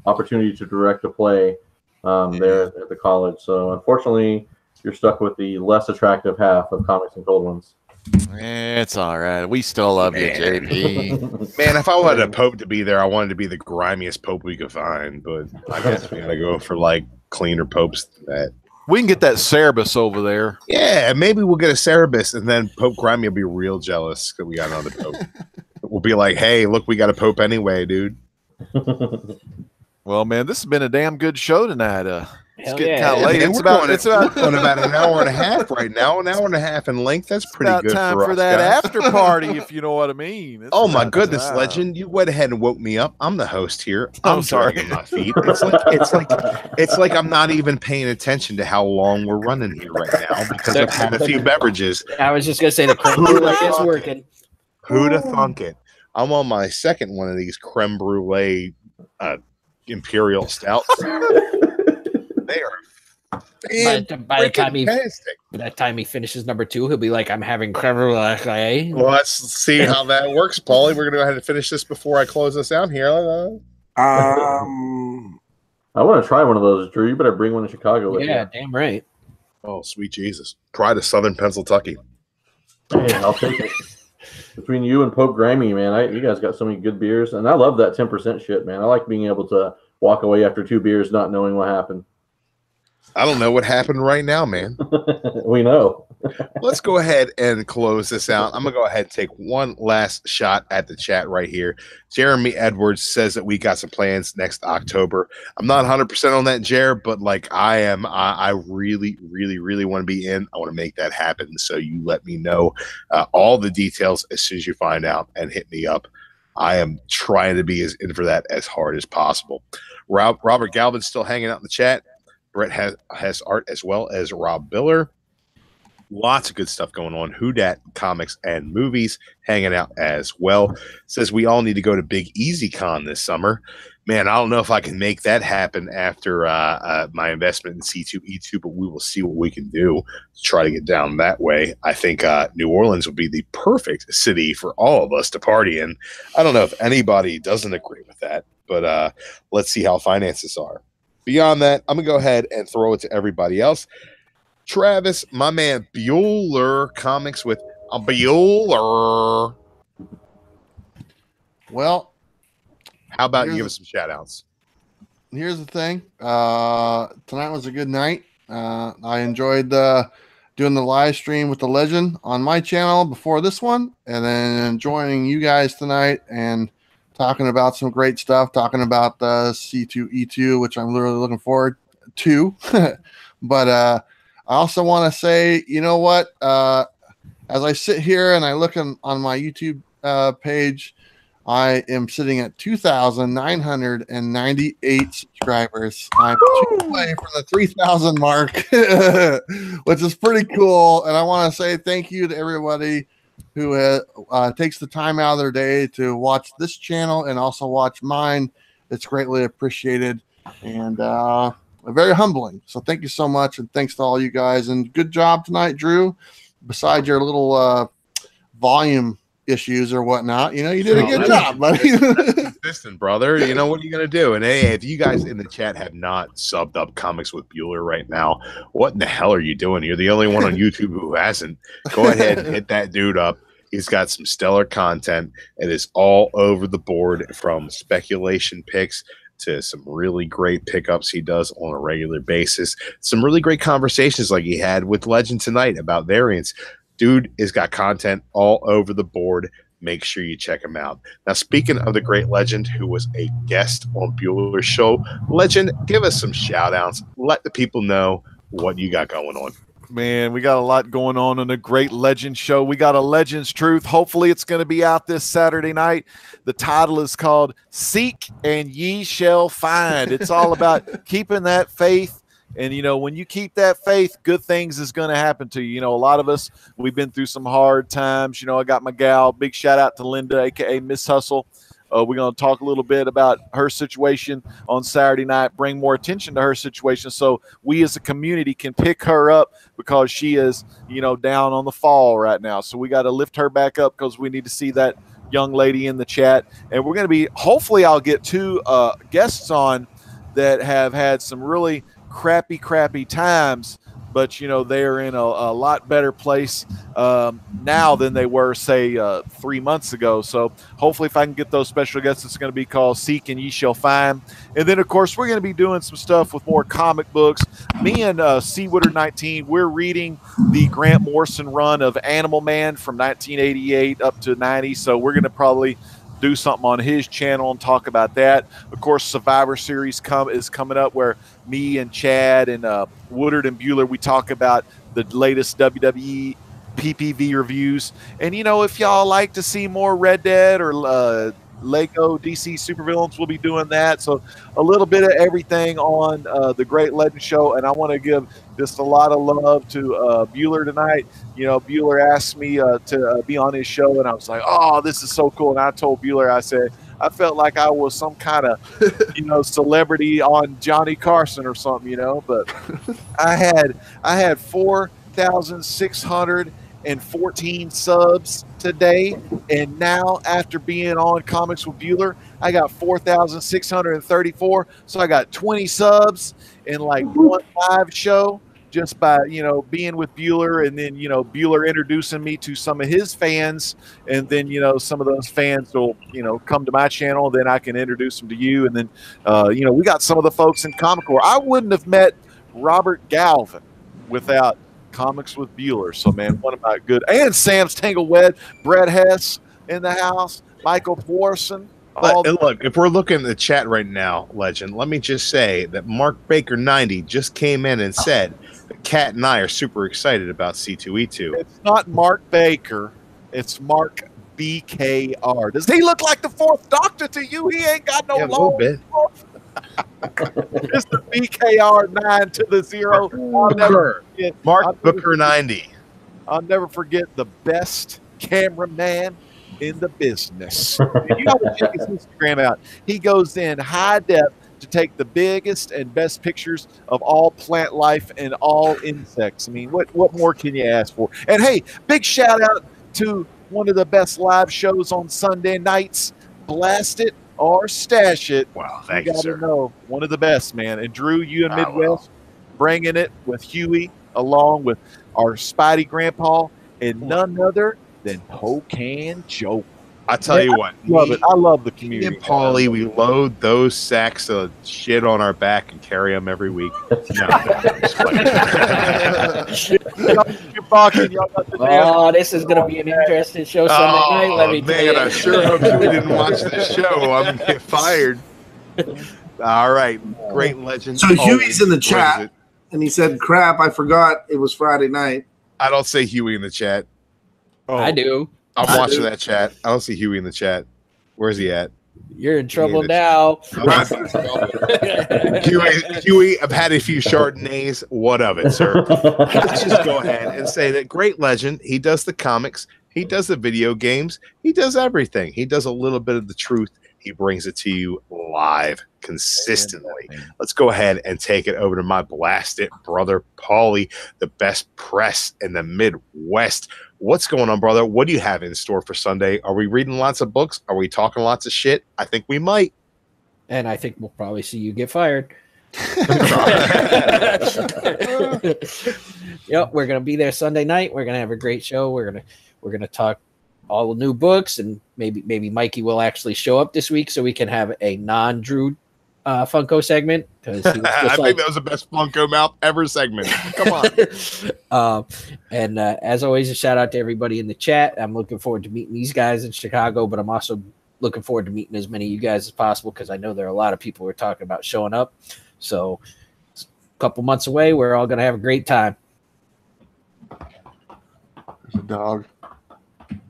opportunity to direct a play there at the college. So unfortunately, you're stuck with the less attractive half of Comics and Cold Ones. It's all right. We still love you, JP. Man, if I wanted a pope to be there, I wanted to be the grimiest pope we could find. But I guess we gotta go for like cleaner popes than that. We can get that Cerebus over there. Yeah, maybe we'll get a Cerebus, and then Pope Grimy will be real jealous that we got another pope. We'll be like, hey, look, we got a pope anyway, dude. Well, man, this has been a damn good show tonight. It's getting yeah. kind of late. Man, It's we're about going about an hour and a half right now. An hour and a half in length. That's pretty about good time for for us, that guys. after party, if you know what I mean. It's Oh my about goodness, time. Legend! You went ahead and woke me up. I'm the host here. I'm I'm sorry. dragging my feet. It's like I'm not even paying attention to how long we're running here right now because I've had a few beverages. I was just gonna say the creme brulee is working. Who'da thunk it? I'm on my second one of these creme brulee imperial stouts. They are. By the Fantastic. time he finishes number 2, he'll be like, "I'm having creme brulee." Well, let's see how that works, Paulie. We're gonna go ahead and finish this before I close this out here. I want to try one of those, Drew. You better bring one to Chicago with Yeah, you. damn right. Oh, sweet Jesus! Pride of Southern Pennsylvania. Hey, I'll take it. Between you and Pope Grimy, man, you guys got so many good beers, and I love that 10% shit, man. I like being able to walk away after 2 beers not knowing what happened. I don't know what happened right now, man. We know. Let's go ahead and close this out. I'm going to go ahead and take one last shot at the chat right here. Jeremy Edwards says that we got some plans next October. I'm not 100% on that, Jer, but like I am, I really, really, really want to be in. I want to make that happen. So you let me know all the details as soon as you find out and hit me up. I am trying to be as in for that as hard as possible. Robert Galvin's still hanging out in the chat. Brett has art as well as Rob Biller. Lots of good stuff going on. Who Dat Comics and Movies hanging out as well. Says we all need to go to Big Easy Con this summer. Man, I don't know if I can make that happen after my investment in C2E2, but we will see what we can do to try to get down that way. I think New Orleans would be the perfect city for all of us to party in. I don't know if anybody doesn't agree with that, but let's see how finances are. Beyond that, I'm going to go ahead and throw it to everybody else. Travis, my man Bueller Comics with a Bueller. Well, how about you give us some shout outs? Here's the thing. Tonight was a good night. I enjoyed doing the live stream with the Legend on my channel before this one, and then joining you guys tonight and talking about some great stuff, talking about the C2E2, which I'm literally looking forward to. But I also want to say, you know what? As I sit here and I look on my YouTube page, I am sitting at 2,998 subscribers. I'm 2 away from the 3,000 mark, which is pretty cool. And I want to say thank you to everybody who takes the time out of their day to watch this channel and also watch mine. It's greatly appreciated and very humbling. So thank you so much, and thanks to all you guys. And good job tonight, Drew. Besides your little volume issues or whatnot, you did a good job, buddy. Consistent, brother. You know, what are you going to do? And hey, if you guys in the chat have not subbed up Comics with Bueller right now, what in the hell are you doing? You're the only one on YouTube who hasn't. Go ahead and hit that dude up. He's got some stellar content. It is all over the board, from speculation picks to some really great pickups he does on a regular basis. Some really great conversations like he had with Legend tonight about variants. Dude has got content all over the board. Make sure you check him out. Now, speaking of the great Legend who was a guest on Bueller's show, Legend, give us some shout outs. Let the people know what you got going on. Man, we got a lot going on in a great Legend show. We got a Legend's Truth. Hopefully it's going to be out this Saturday night. The title is called Seek and Ye Shall Find. It's all about keeping that faith. And, you know, when you keep that faith, good things is going to happen to you. You know, a lot of us, we've been through some hard times. You know, I got my gal, big shout out to Linda, a.k.a. Miss Hustle. We're going to talk a little bit about her situation on Saturday night, bring more attention to her situation so we as a community can pick her up because she is, you know, down on the fall right now. So we got to lift her back up because we need to see that young lady in the chat. And we're going to be, hopefully I'll get two guests on that have had some really crappy times, but, you know, they're in a lot better place now than they were, say, 3 months ago. So hopefully if I can get those special guests, it's going to be called Seek and Ye Shall Find. And then, of course, we're going to be doing some stuff with more comic books. Me and C. Woodard 19, we're reading the Grant Morrison run of Animal Man from 1988 up to 90. So we're going to probably do something on his channel and talk about that. Of course, Survivor Series is coming up where me and Chad and Woodard and Bueller, we talk about the latest WWE PPV reviews. And, you know, if y'all like to see more Red Dead or Lego DC supervillains, we'll be doing that. So a little bit of everything on the Great Legend Show. And I want to give just a lot of love to Bueller tonight. You know, Bueller asked me to be on his show, and I was like, oh, this is so cool. And I told Bueller, I said, I felt like I was some kind of, you know, celebrity on Johnny Carson or something, you know. But I had 4,614 subs today, and now after being on Comics with Bueller, I got 4,634. So I got 20 subs in like one live show just by, you know, being with Bueller, and then, you know, Bueller introducing me to some of his fans, and then, you know, some of those fans will, you know, come to my channel, then I can introduce them to you, and then, you know, we got some of the folks in Comic Corps. I wouldn't have met Robert Galvin without Comics with Bueller. So, man, one of my good, and Sam's Tanglewed, Brett Hess in the house, Michael Porson. Look, if we're looking at the chat right now, Legend, let me just say that Mark Baker 90 just came in and said that Kat and I are super excited about C2E2. It's not Mark Baker, it's Mark BKR. Does he look like the fourth Doctor to you? He ain't got no long. Bit. It's the BKR 9 to the 0. Mark Booker 90. I'll never forget the best cameraman in the business. You got to check his Instagram out. He goes in high depth to take the biggest and best pictures of all plant life and all insects. I mean, what more can you ask for? And hey, big shout out to one of the best live shows on Sunday nights, Blast It or Stash It. Wow, thank you, sir. Know, one of the best, man. And Drew, you and Midwest bringing it with Huey along with our Spidey Grandpa and none other than Pocan Joe. I tell you what, love it. I love the community. Me and Paulie, we load those sacks of shit on our back and carry them every week. Oh, this is going to be an interesting show Sunday night. Let me tell you. I sure hope you didn't watch this show. I'm going to get fired. All right, Great Legend. So Huey's in the chat, and he said, "Crap, I forgot it was Friday night." I don't say Huey in the chat. Oh. I do. I'm watching that chat. I don't see Huey in the chat. Where's he at? You're in trouble now. Huey, I've had a few Chardonnays. What of it, sir? Let's just go ahead and say that Great Legend, he does the comics, he does the video games, he does everything. He does a little bit of the truth. He brings it to you live consistently. Let's go ahead and take it over to my blasted brother, Paulie, the best press in the Midwest. What's going on, brother? What do you have in store for Sunday? Are we reading lots of books? Are we talking lots of shit? I think we might. And I think we'll probably see you get fired. Yep, we're gonna be there Sunday night. We're gonna have a great show. We're gonna talk all the new books, and maybe Mikey will actually show up this week so we can have a non-Drew Funko segment because I think that was the best Funko Mouth ever segment. Come on. And as always, a shout out to everybody in the chat. I'm looking forward to meeting these guys in Chicago, but I'm also looking forward to meeting as many of you guys as possible because I know there are a lot of people who are talking about showing up. So it's a couple months away. We're all going to have a great time. There's a dog.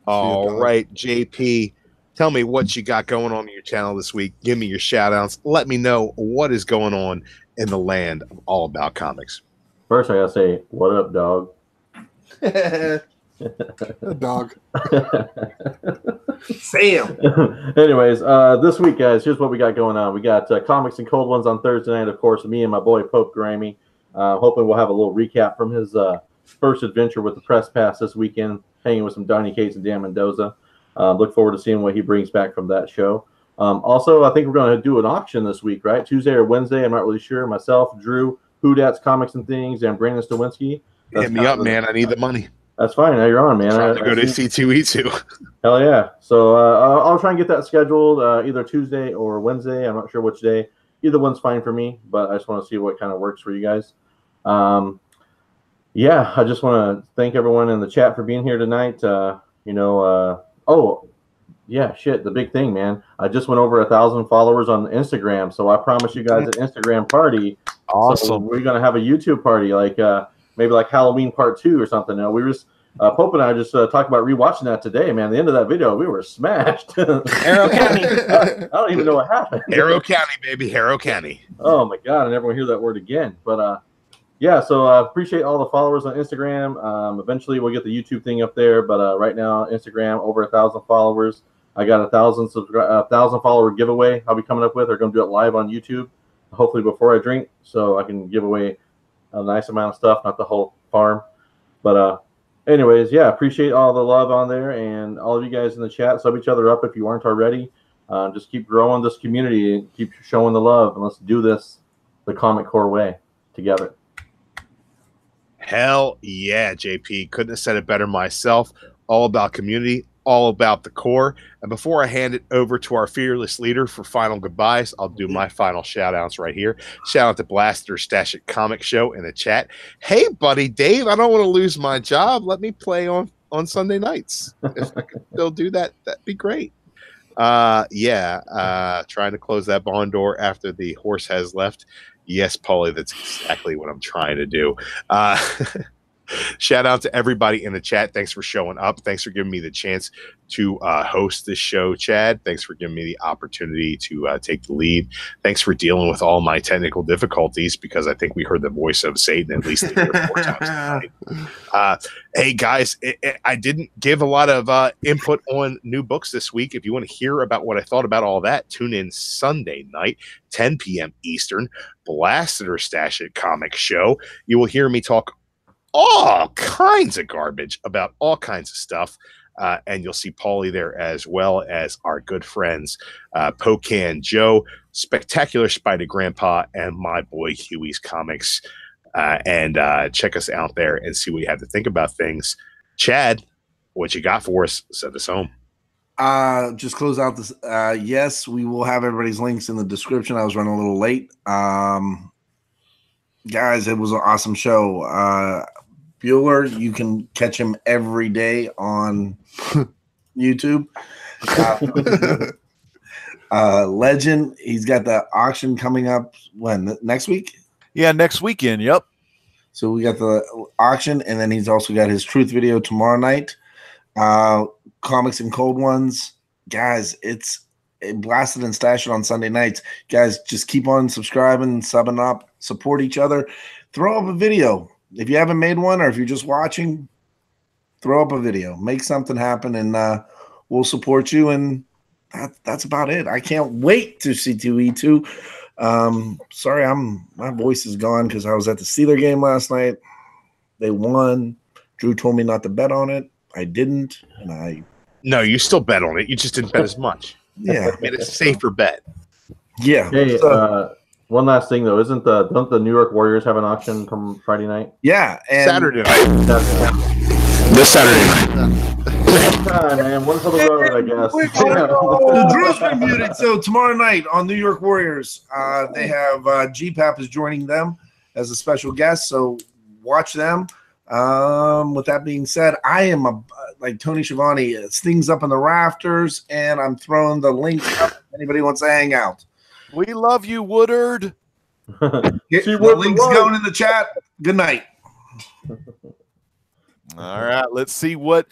All right, JP, tell me what you got going on your channel this week. Give me your shout outs. Let me know what is going on in the land of All About Comics. First, I gotta say, what up, dog? Dog. Sam. Anyways, this week, guys, here's what we got going on. We got Comics and Cold Ones on Thursday night, of course, me and my boy Pope Grammy. Hoping we'll have a little recap from his first adventure with the Press Pass this weekend, hanging with some Donnie Cates and Dan Mendoza. Look forward to seeing what he brings back from that show. Also, I think we're going to do an auction this week, right? Tuesday or Wednesday, I'm not really sure. Myself, Drew, Whodats Comics and Things, and Brandon Stawinski. Hit me up, man. I need the money. That's fine. Now you're on, man. Trying to go to C2E2. Hell yeah. So I'll try and get that scheduled either Tuesday or Wednesday. I'm not sure which day. Either one's fine for me, but I just want to see what kind of works for you guys. Yeah, I just want to thank everyone in the chat for being here tonight. The big thing, man. I just went over 1,000 followers on Instagram, so I promised you guys an Instagram party. Awesome. So we're going to have a YouTube party, like maybe like Halloween Part 2 or something. We were Pope and I just talked about rewatching that today, man. The end of that video, we were smashed. Arrow County. I don't even know what happened. Harrow County, baby. Harrow County. Oh, my God. I never want to hear that word again. But, yeah, so I appreciate all the followers on Instagram. Eventually, we'll get the YouTube thing up there. But right now, Instagram, over 1,000 followers. I got 1,000 follower giveaway I'll be coming up with. They're going to do it live on YouTube, hopefully before I drink, so I can give away a nice amount of stuff, not the whole farm. But anyways, yeah, appreciate all the love on there and all of you guys in the chat. Sub each other up if you aren't already. Just keep growing this community and keep showing the love, and let's do this the Comic Core way together. Hell yeah, JP. Couldn't have said it better myself. All about community, all about the core. And before I hand it over to our fearless leader for final goodbyes, I'll do my final shout outs right here. Shout out to Blaster Stash It Comic Show in the chat. Hey, buddy Dave, I don't want to lose my job. Let me play on Sunday nights. If I could still do that, that'd be great. Trying to close that barn door after the horse has left. Yes, Paulie, that's exactly what I'm trying to do. Shout out to everybody in the chat. Thanks for showing up. Thanks for giving me the chance to host this show, Chad. Thanks for giving me the opportunity to take the lead. Thanks for dealing with all my technical difficulties, because I think we heard the voice of Satan at least 3 or 4 times tonight. Hey, guys, I didn't give a lot of input on new books this week. If you want to hear about what I thought about all that, tune in Sunday night, 10 p.m. Eastern, Blasted or Stash It Comic Show. You will hear me talk all kinds of garbage about all kinds of stuff. And you'll see Paulie there, as well as our good friends, Pocan Joe, Spectacular Spider Grandpa, and my boy Huey's Comics. And check us out there and see what you have to think about things. Chad, what you got for us? Send us home. Just close out this. Yes, we will have everybody's links in the description. I was running a little late. Guys, it was an awesome show. Bueller, you can catch him every day on YouTube. Legend, he's got the auction coming up when? Next week? Yeah, next weekend. Yep. So we got the auction, and then he's also got his truth video tomorrow night. Comics and Cold Ones. Guys, it's Blasted and Stash It on Sunday nights. Guys, just keep on subscribing, subbing up, support each other. Throw up a video. If you haven't made one, or if you're just watching, throw up a video. Make something happen, and we'll support you. And that's about it. I can't wait to see C2E2. Sorry, my voice is gone because I was at the Steeler game last night. They won. Drew told me not to bet on it. I didn't, and No, you still bet on it. You just didn't bet as much. Yeah, made a safer bet. Yeah. Hey, one last thing though, don't the New York Warriors have an auction from Friday night? Yeah, and Saturday night. this Saturday night. Time, man. One for the road, I guess. The Drew's been muted. So tomorrow night on New York Warriors, they have GPAP is joining them as a special guest. So watch them. With that being said, I am like Tony Schiavone. Things up in the rafters, and I'm throwing the link up if anybody wants to hang out. We love you, Woodard. Get the links going in the chat. Good night. All right, let's see what